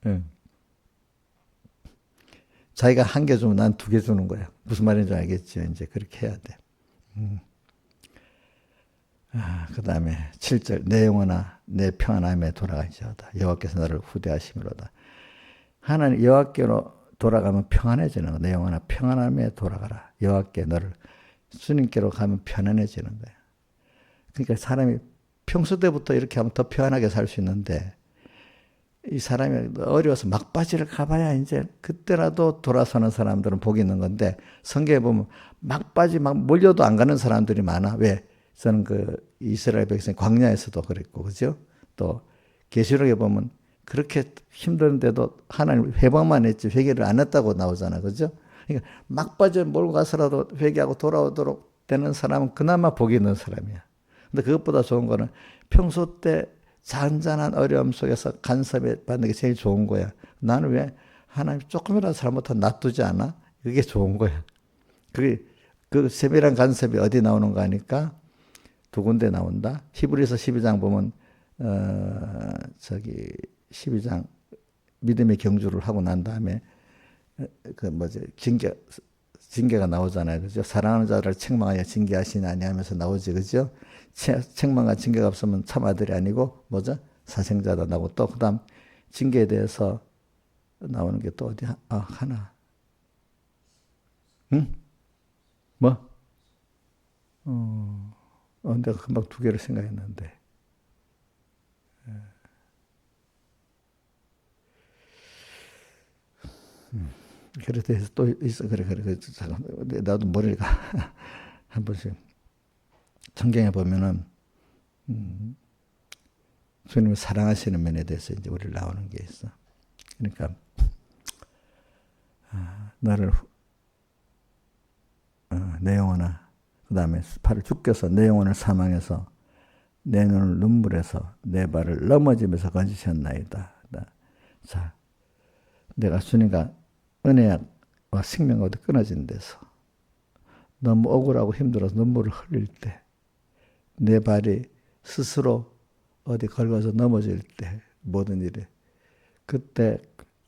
응. 자기가 한 개 주면 난 두 개 주는 거야. 무슨 말인지 알겠죠? 이제 그렇게 해야 돼. 그 다음에 7절 내 영혼아 내 평안함에 돌아갈지어다 여호와께서 너를 후대하심이로다. 하나님 여호와께로 돌아가면 평안해지는 거야. 내 영혼아 평안함에 돌아가라. 여호와께 너를 주님께로 가면 편안해지는 거야. 그러니까 사람이 평소 때부터 이렇게 하면 더 편안하게 살 수 있는데 이 사람이 어려워서 막바지를 가봐야 이제 그때라도 돌아서는 사람들은 복이 있는 건데 성경에 보면 막바지 막 몰려도 안 가는 사람들이 많아. 왜? 저는 그 이스라엘 백성 광야에서도 그랬고, 그죠? 또 계시록에 보면 그렇게 힘든데도 하나님 회방만 했지 회개를 안 했다고 나오잖아, 그죠? 그러니까 막바지에 몰고 가서라도 회개하고 돌아오도록 되는 사람은 그나마 복이 있는 사람이야. 근데 그것보다 좋은 거는 평소 때 잔잔한 어려움 속에서 간섭에 받는 게 제일 좋은 거야. 나는 왜 하나님 조금이라도 잘못하면 놔두지 않아? 그게 좋은 거야. 그 세밀한 간섭이 어디 나오는가 하니까 두 군데 나온다. 히브리서 12장 보면 12장 믿음의 경주를 하고 난 다음에 징계가 나오잖아요. 그죠? 사랑하는 자를 책망하여 징계하시니 아니하면서 나오지. 그죠? 책망과 징계가 없으면 참 아들이 아니고 뭐죠? 사생자다 나오고 또 그다음 징계에 대해서 나오는 게 또 어디 하나. 응? 뭐? 내가 금방 두 개를 생각했는데. 그래서 또 있어. 그래. 잠깐, 나도 머리가 한 번씩. 성경에 보면은, 주님을 사랑하시는 면에 대해서 이제 우리를 나오는 게 있어. 그러니까, 너를, 내 영혼아, 그 다음에 발을 죽겨서 내 영혼을 사망해서 내 눈을 눈물에서 내 발을 넘어지면서 건지셨나이다. 자, 내가 주님과 은혜와 생명과 끊어진 데서 너무 억울하고 힘들어서 눈물을 흘릴 때 내 발이 스스로 어디 걸어서 넘어질 때 모든 일에 그때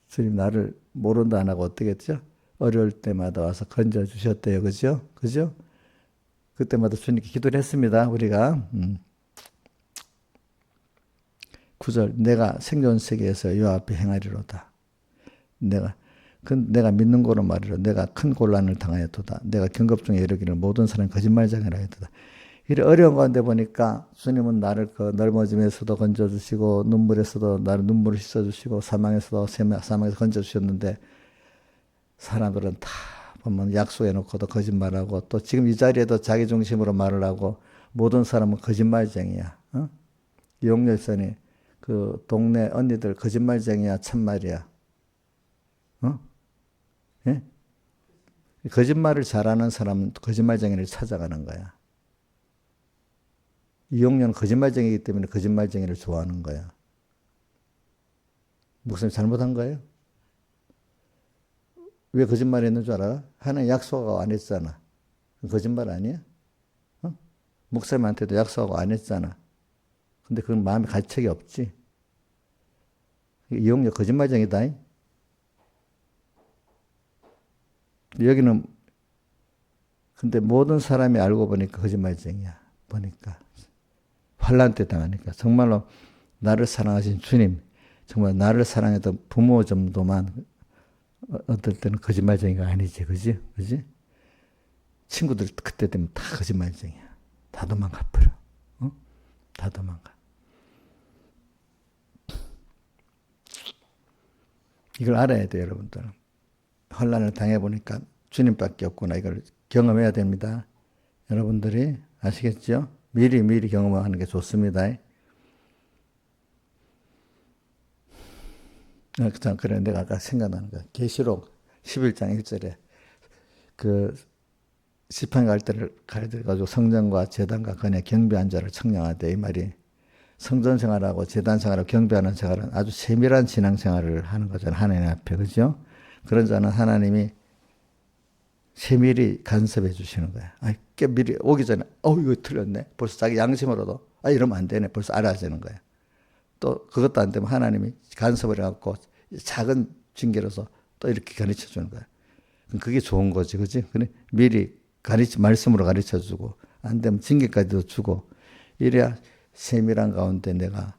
주님 나를 모른다 안 하고 어떻게 했죠? 어려울 때마다 와서 건져주셨대요. 그죠? 그죠? 그때마다 주님께 기도를 했습니다. 우리가 9절 내가 생존 세계에서 요 앞에 행하리로다. 내가 믿는 거로 말이라 내가 큰 곤란을 당하였도다. 내가 경급 중에 이르기를 모든 사람이 거짓말쟁이라 했도다. 이래 어려운 가운데 보니까 주님은 나를 그 넓어짐에서도 건져주시고 눈물에서도 나를 눈물을 씻어주시고 사망에서 건져주셨는데 사람들은 다 보면 약속해놓고도 거짓말하고 또 지금 이 자리에도 자기 중심으로 말을 하고 모든 사람은 거짓말쟁이야. 이용렬선이 그 동네 언니들 거짓말쟁이야 참말이야. 예? 거짓말을 잘하는 사람은 거짓말쟁이를 찾아가는 거야. 이용렬은 거짓말쟁이기 때문에 거짓말쟁이를 좋아하는 거야. 목사님 잘못한 거예요? 왜 거짓말 했는 줄 알아? 하나님 약속하고 안 했잖아. 거짓말 아니야? 목사님한테도 약속하고 안 했잖아. 근데 그건 마음에 가책이 없지. 이용렬 거짓말쟁이다. 여기는 근데 모든 사람이 알고 보니까 거짓말쟁이야. 보니까 환난 때 당하니까 정말로 나를 사랑하신 주님, 정말 나를 사랑했던 부모 정도만 어떨 때는 거짓말쟁이가 아니지, 그지? 그지? 친구들 그때 되면 다 거짓말쟁이야. 다 도망가 버려. 다 도망가. 이걸 알아야 돼, 여러분들은. 혼란을 당해보니까 주님밖에 없구나. 이걸 경험해야 됩니다. 여러분들이 아시겠죠? 미리 경험하는 게 좋습니다. 그래, 내가 아까 생각나는 거야. 계시록 11장 1절에 그 시판 갈 때를 가르쳐가지고 성전과 제단과 건에 경배한 자를 청량하되 이 말이 성전 생활하고 제단 생활하고 경배하는 생활은 아주 세밀한 신앙 생활을 하는 거잖아요. 하나님 앞에. 그죠? 그런 자는 하나님이 세밀히 간섭해 주시는 거야. 꽤 미리 오기 전에 이거 틀렸네. 벌써 자기 양심으로도 이러면 안 되네. 벌써 알아야 되는 거야. 또 그것도 안 되면 하나님이 간섭을 해갖고 작은 징계로서 또 이렇게 가르쳐 주는 거야. 그게 좋은 거지, 그지? 그래 미리 말씀으로 가르쳐 주고 안 되면 징계까지도 주고 이래야 세밀한 가운데 내가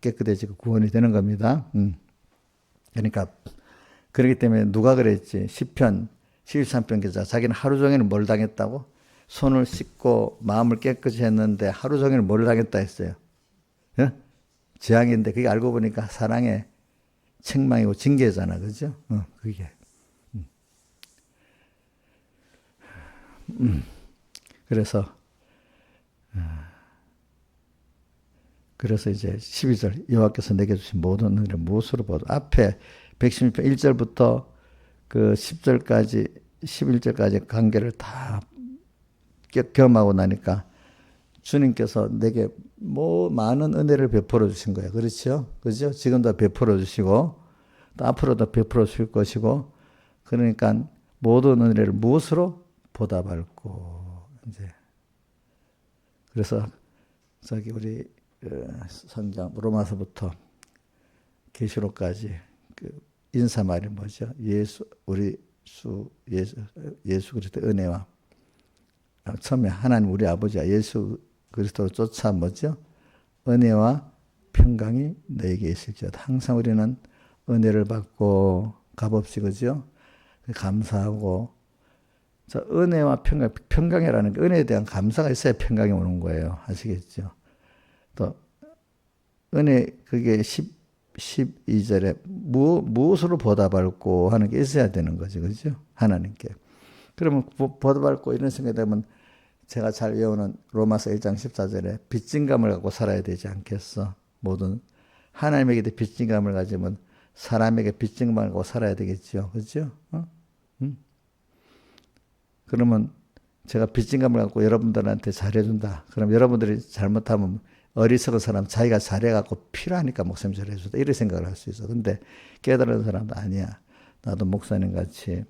깨끗해지고 구원이 되는 겁니다. 그러니까 그렇기 때문에 누가 그랬지? 시편 73편 기자 자기는 하루 종일 뭘 당했다고? 손을 씻고 마음을 깨끗이 했는데 하루 종일 뭘 당했다 했어요. 예? 재앙인데 그게 알고 보니까 사랑의 책망이고 징계잖아, 그죠? 그게. 그래서 이제 12절 여호와께서 내게 주신 모든 은혜를 무엇으로 보다 앞에 116편 1절부터 그 10절까지 11절까지 관계를 다 경험하고 나니까 주님께서 내게 많은 은혜를 베풀어 주신 거예요. 그렇죠? 그죠? 지금도 베풀어 주시고 또 앞으로도 베풀어 주실 것이고 그러니까 모든 은혜를 무엇으로 보답할고 이제 그래서 저기 우리 성경 로마서부터 계시록까지 그 인사말이 뭐죠? 예수 그리스도의 은혜와 처음에 하나님 우리 아버지와 예수 그리스도를 쫓아 뭐죠? 은혜와 평강이 너에게 있을지어다. 항상 우리는 은혜를 받고 값없이 그죠? 감사하고 자, 은혜와 평강이라는 게 은혜에 대한 감사가 있어야 평강이 오는 거예요. 아시겠죠? 또 은혜 그게 12절에 무엇으로 보답할고 하는 게 있어야 되는 거죠. 그죠? 하나님께. 그러면 보답할고 이런 생각이 되면 제가 잘 외우는 로마서 1장 14절에 빚진감을 갖고 살아야 되지 않겠어? 모든 하나님에게 빚진감을 가지면 사람에게 빚진감을 갖고 살아야 되겠죠. 그죠? 그러면 제가 빚진감을 갖고 여러분들한테 잘해준다. 그럼 여러분들이 잘못하면 어리석은 사람 자기가 잘해갖고 필요하니까 목사님 잘해준다. 이런 생각을 할 수 있어. 근데 깨달은 사람도 아니야. 나도 목사님 같이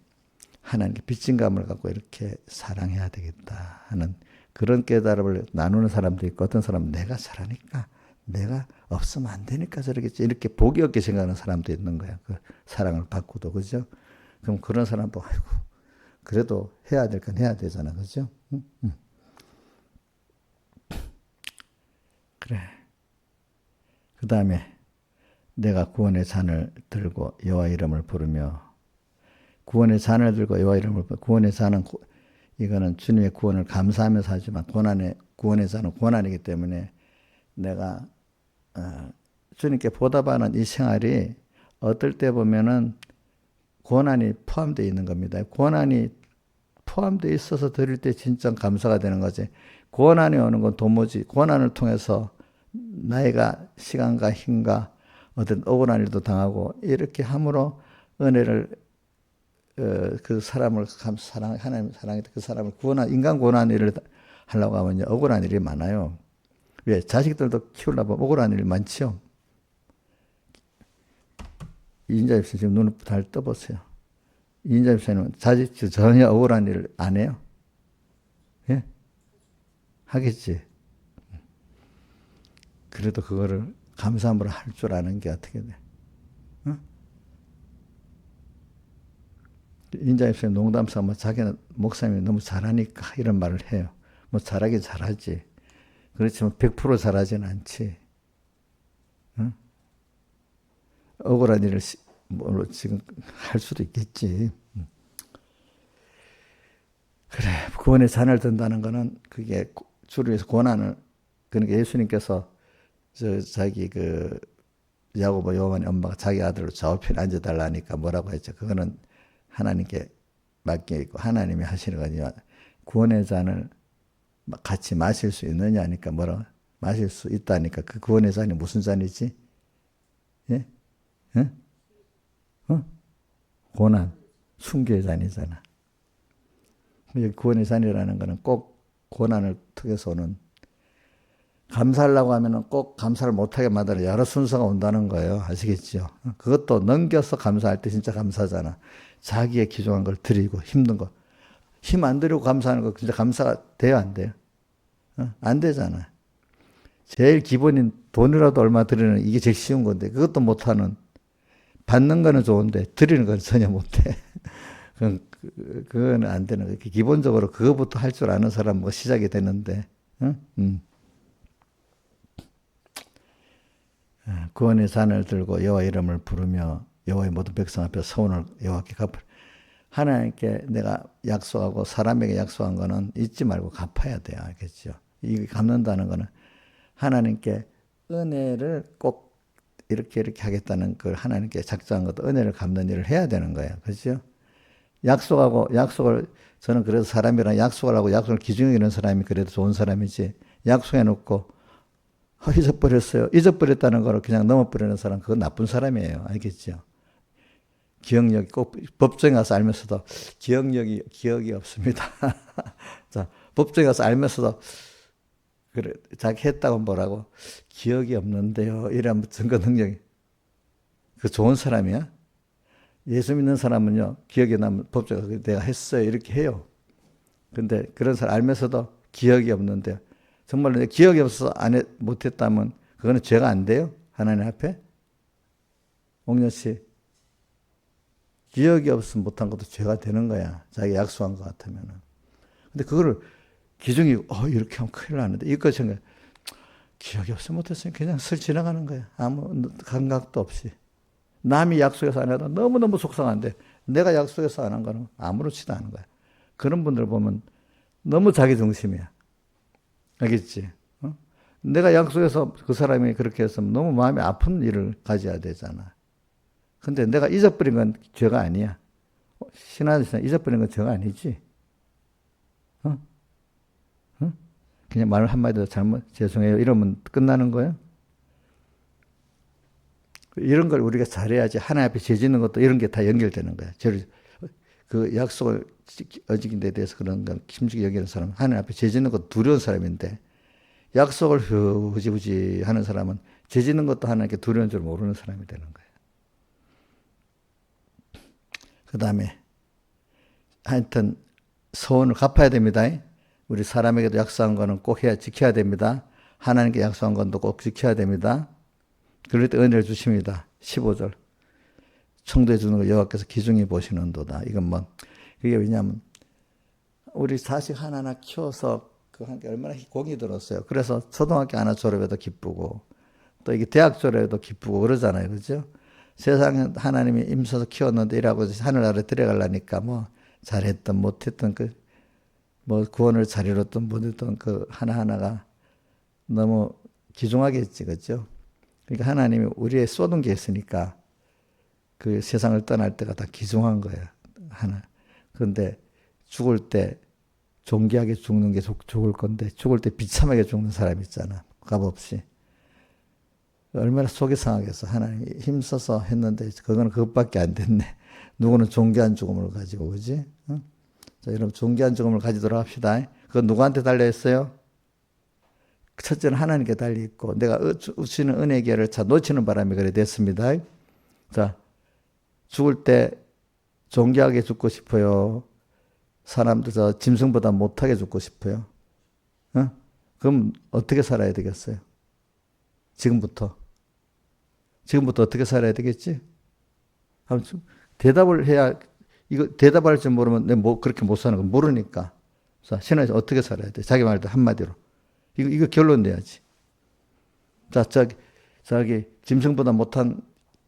하나님께 빚진감을 갖고 이렇게 사랑해야 되겠다 하는 그런 깨달음을 나누는 사람도 있고 어떤 사람은 내가 잘하니까 내가 없으면 안 되니까 저러겠지. 이렇게 복이 없게 생각하는 사람도 있는 거야. 그 사랑을 받고도. 그죠? 그럼 그런 사람도 아이고 그래도 해야 될 건 해야 되잖아. 그죠? 그래. 그 다음에 내가 구원의 잔을 들고 여호와 이름을 부르며 구원의 잔을 들고 여호와 이름을 부르며 구원의 잔은 이거는 주님의 구원을 감사하면서 하지만 구원의 잔은 고난이기 때문에 내가 주님께 보답하는 이 생활이 어떨 때 보면은 고난이 포함되어 있는 겁니다. 고난이 포함되어 있어서 드릴 때 진짜 감사가 되는 거지. 고난이 오는 건 도무지 고난을 통해서 나이가 시간과 힘과 어떤 억울한 일도 당하고 이렇게 함으로 은혜를 그 사람을 하나님 사랑했던 그 사람을 인간 구원한 일을 하려고 하면 억울한 일이 많아요. 왜? 자식들도 키우려고 억울한 일이 많죠. 이인자 집사님 지금 눈을 잘 떠보세요. 이인자 집사님은 자식 전혀 억울한 일을 안 해요? 예? 하겠지. 그래도 그거를 감사함으로 할 줄 아는 게 어떻게 돼? 인자 집사님 농담 삼아 자기는 목사님이 너무 잘하니까 이런 말을 해요. 뭐 잘하긴 잘하지. 그렇지만 100% 잘하진 않지. 응? 억울한 일을 지금 할 수도 있겠지. 그래, 구원의 잔을 든다는 거는 그게 주를 위해서 고난을, 그러니까 예수님께서 자기 야고보 요한의 엄마가 자기 아들로 좌우편에 앉아달라니까 뭐라고 했죠. 그거는 하나님께 맡겨있고 하나님이 하시는 거니와 구원의 잔을 같이 마실 수 있느냐니까 마실 수 있다니까 그 구원의 잔이 무슨 잔이지? 예? 응? 고난, 순교의 잔이잖아. 구원의 잔이라는 거는 꼭 고난을 통해서 오는 감사하려고 하면은 꼭 감사를 못하게 만드는 여러 순서가 온다는 거예요. 아시겠죠? 그것도 넘겨서 감사할 때 진짜 감사잖아. 자기의 기종한 걸 드리고 힘든 거. 힘 안 들이고 감사하는 거 진짜 감사가 돼요? 안 돼요? 안 되잖아. 제일 기본인 돈이라도 얼마 드리는 이게 제일 쉬운 건데 그것도 못하는 받는 거는 좋은데 드리는 건 전혀 못해. 그건 안 되는 거예요. 기본적으로 그거부터 할 줄 아는 사람 뭐 시작이 되는데 응? 구원의 잔을 들고 여호와 이름을 부르며 여호와의 모든 백성 앞에 서원을 여호와께 갚으라. 하나님께 내가 약속하고 사람에게 약속한 거는 잊지 말고 갚아야 돼요. 알겠죠? 이 갚는다는 거는 하나님께 은혜를 꼭 이렇게 하겠다는 걸 하나님께 작정한 것도 은혜를 갚는 일을 해야 되는 거예요. 그렇죠? 약속을 저는 그래서 사람이랑 약속을 하고 약속을 기중에 있는 사람이 그래도 좋은 사람이지 약속해 놓고 잊어버렸어요. 잊어버렸다는 걸 그냥 넘어버리는 사람 그건 나쁜 사람이에요. 알겠죠? 기억력이 꼭 법정에 가서 알면서도 기억이 없습니다. 자, 법정에 가서 알면서도 그래 자기 했다고 뭐라고 기억이 없는데요. 이러면 증거 능력이 그 좋은 사람이야? 예수 믿는 사람은요 기억이 나면 법정에 가서 내가 했어요 이렇게 해요. 근데 그런 사람 알면서도 기억이 없는데 정말로 내 기억이 없어서 못했다면 그거는 죄가 안 돼요? 하나님 앞에? 옥녀 씨 기억이 없으면 못한 것도 죄가 되는 거야. 자기 약속한 것 같으면은. 근데 그거를 기중이 이렇게 하면 큰일 나는데 이거 생각 기억이 없으면 못했으면 그냥 슬 지나가는 거야. 아무 감각도 없이. 남이 약속해서 안 해도 너무너무 속상한데 내가 약속해서 안 한 거는 아무렇지도 않은 거야. 그런 분들 보면 너무 자기 중심이야. 알겠지? 내가 약속해서 그 사람이 그렇게 했으면 너무 마음이 아픈 일을 가져야 되잖아. 근데 내가 잊어버린 건 죄가 아니야. 신하들이 잊어버린 건 죄가 아니지. 그냥 말 한마디도 잘못, 죄송해요. 이러면 끝나는 거예요? 이런 걸 우리가 잘해야지 하나님 앞에 죄 짓는 것도 이런 게 다 연결되는 거야. 그 약속을 어기는 데 대해서 그런 걸 힘주게 여기는 사람은 하나님 앞에 죄 짓는 것도 두려운 사람인데 약속을 흐지부지 하는 사람은 죄 짓는 것도 하나님께 두려운 줄 모르는 사람이 되는 거예요. 그 다음에 하여튼 소원을 갚아야 됩니다. 우리 사람에게도 약속한 거는 꼭 지켜야 됩니다. 하나님께 약속한 것도 꼭 지켜야 됩니다. 그럴 때 은혜를 주십니다. 15절. 청도해 주는 걸 여호와께서 기중히 보시는도다. 이건 뭐 그게 왜냐하면 우리 자식 하나하나 키워서 그 한 게 얼마나 공이 들었어요. 그래서 초등학교 하나 졸업해도 기쁘고 또 이게 대학 졸업해도 기쁘고 그러잖아요. 그렇죠? 세상에 하나님이 임서서 키웠는데 이라고 하늘 아래 들어가려니까 뭐 잘했던 못했던 뭐 구원을 잘 이뤘던 못했던 그 하나하나가 너무 귀중하겠지. 그렇죠? 그러니까 하나님이 우리의 쏟은 게 있으니까 그 세상을 떠날 때가 다 귀중한 거야. 하나. 그런데 죽을 때 존귀하게 죽는 게 죽을 건데 죽을 때 비참하게 죽는 사람 있잖아. 값없이. 얼마나 속이 상하겠어. 하나님이 힘써서 했는데 그거는 그것밖에 안 됐네. 누구는 존귀한 죽음을 가지고 그지? 응? 자, 여러분 존귀한 죽음을 가지도록 합시다. 그건 누구한테 달려있어요? 첫째는 하나님께 달려있고 내가 주시는 은혜의 기회를 놓치는 바람에 그래 됐습니다. 자, 죽을 때 존귀하게 죽고 싶어요. 사람들 짐승보다 못하게 죽고 싶어요. 그럼 어떻게 살아야 되겠어요? 지금부터 어떻게 살아야 되겠지? 대답을 해야 이거 대답할 줄 모르면 내가 뭐 그렇게 못 사는 거 모르니까. 자, 신앙에서 어떻게 살아야 돼? 자기 말도 한마디로. 이거 결론 내야지. 자, 자기 짐승보다 못한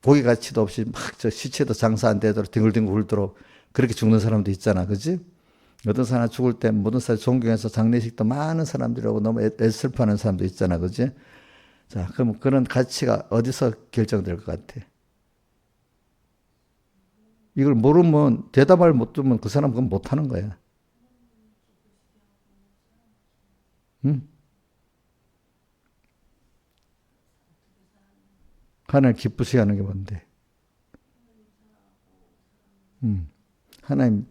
고기 가치도 없이 막 저 시체도 장사 안 되도록 뒹굴뒹굴 굴도록 그렇게 죽는 사람도 있잖아. 그지? 어떤 사람 죽을 때 모든 사람 존경해서 장례식도 많은 사람들이 오고 너무 애슬퍼하는 사람도 있잖아. 그지? 자, 그럼 그런 가치가 어디서 결정될 것 같아? 이걸 모르면 대답을 못 주면 그 사람 그건 못하는 거야. 응? 하나님 기쁘시게 하는 게 뭔데? 하나님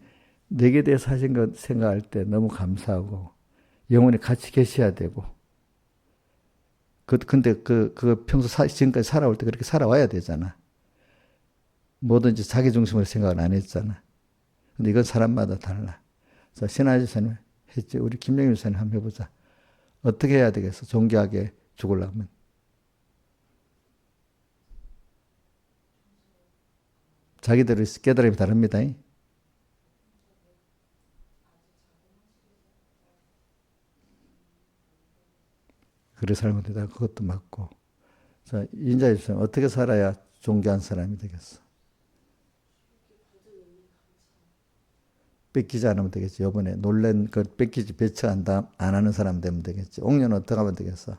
내게 대해서 하신 것 생각할 때 너무 감사하고 영원히 같이 계셔야 되고 근데 그 평소 지금까지 살아올 때 그렇게 살아와야 되잖아. 뭐든지 자기 중심으로 생각을 안 했잖아. 근데 이건 사람마다 달라. 자, 신하지 사님 했지. 우리 김영일 사님 한번 해보자. 어떻게 해야 되겠어? 존귀하게 죽으려면. 자기들의 깨달음이 다릅니다. 그래 살면 되다. 그것도 맞고. 자, 인자의 입장 어떻게 살아야 존귀한 사람이 되겠어? 뺏기지 않으면 되겠지. 이번에 놀란 걸 뺏기지 배척 안 하는 사람 되면 되겠지. 옥녀는 어떻게 하면 되겠어?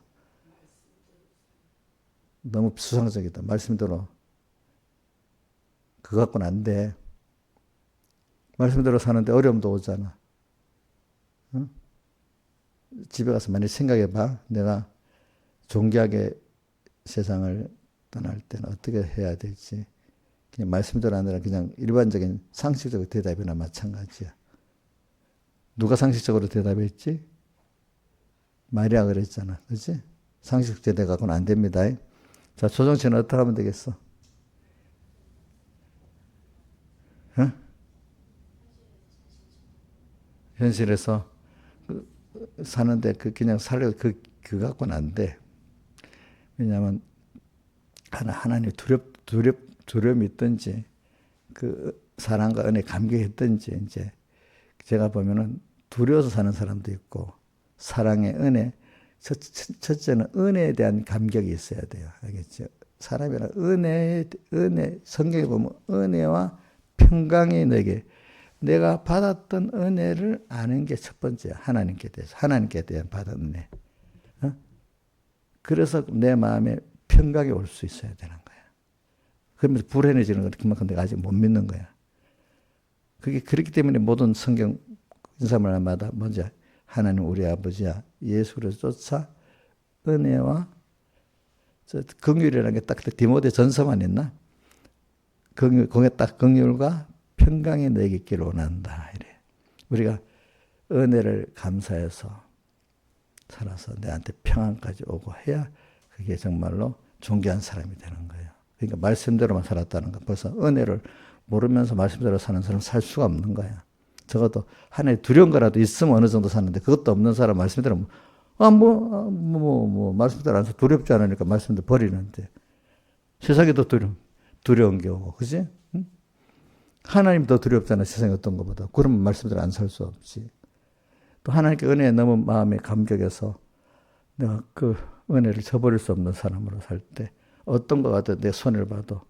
너무 수상적이다. 말씀대로 그거 갖고는 안 돼. 말씀대로 사는데 어려움도 오잖아. 응? 집에 가서 만약 생각해 봐. 내가 존귀하게 세상을 떠날 때는 어떻게 해야 될지. 그냥 말씀대로 아니라 그냥 일반적인 상식적인 대답이나 마찬가지야. 누가 상식적으로 대답했지? 마리아 그랬잖아. 그렇지? 상식적 대답 갖고는 안 됩니다. 자, 조정치는 어떻게 하면 되겠어? 어? 현실에서 사는데 그냥 살려도 그 갖고는 안 돼. 왜냐하면 하나님 두려움이 있든지 그 사랑과 은혜 감격했든지 이제 제가 보면은 두려워서 사는 사람도 있고 사랑의 은혜 첫째는 은혜에 대한 감격이 있어야 돼요. 알겠죠? 사람이란 은혜 성경에 보면 은혜와 평강이 내가 받았던 은혜를 아는 게 첫 번째야. 하나님께 대해서 하나님께 대한 받은 은혜. 어? 그래서 내 마음에 평강이 올 수 있어야 되는 거야. 그러면서 불안해지는 건 그만큼 내가 아직 못 믿는 거야. 그게 그렇기 때문에 모든 성경 인사말마다 먼저 하나님 우리 아버지야 예수를 쫓아 은혜와 긍휼이라는 게 딱 디모데 전서만 있나? 거기에 딱 긍휼과 평강이 너에게 있기를 원한다. 이래. 우리가 은혜를 감사해서 살아서 내한테 평안까지 오고 해야 그게 정말로 존귀한 사람이 되는 거예요. 그러니까 말씀대로만 살았다는 거. 벌써 은혜를 모르면서 말씀대로 사는 사람은 살 수가 없는 거야. 적어도 하나님 두려운 거라도 있으면 어느 정도 사는데 그것도 없는 사람 말씀대로 말씀대로 안 해서 두렵지 않으니까 말씀대로 버리는데 세상이 더 두려운 게 오고 그지? 응? 하나님 더 두렵잖아 세상에 어떤 것보다. 그러면 말씀대로 안 살 수 없지. 또 하나님께 은혜에 너무 마음에 감격해서 내가 그 은혜를 저버릴 수 없는 사람으로 살 때 어떤 것 같아 내 손해를 봐도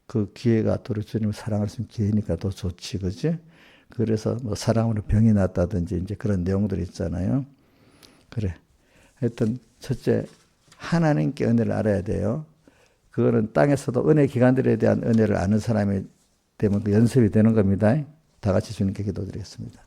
그 기회가 도로 주님을 사랑할 수 있는 기회니까 더 좋지 그지? 그래서 뭐 사랑으로 병이 났다든지 이제 그런 내용들이 있잖아요. 그래. 하여튼 첫째 하나님께 은혜를 알아야 돼요. 그거는 땅에서도 은혜 기관들에 대한 은혜를 아는 사람이 되면 그 연습이 되는 겁니다. 다 같이 주님께 기도드리겠습니다.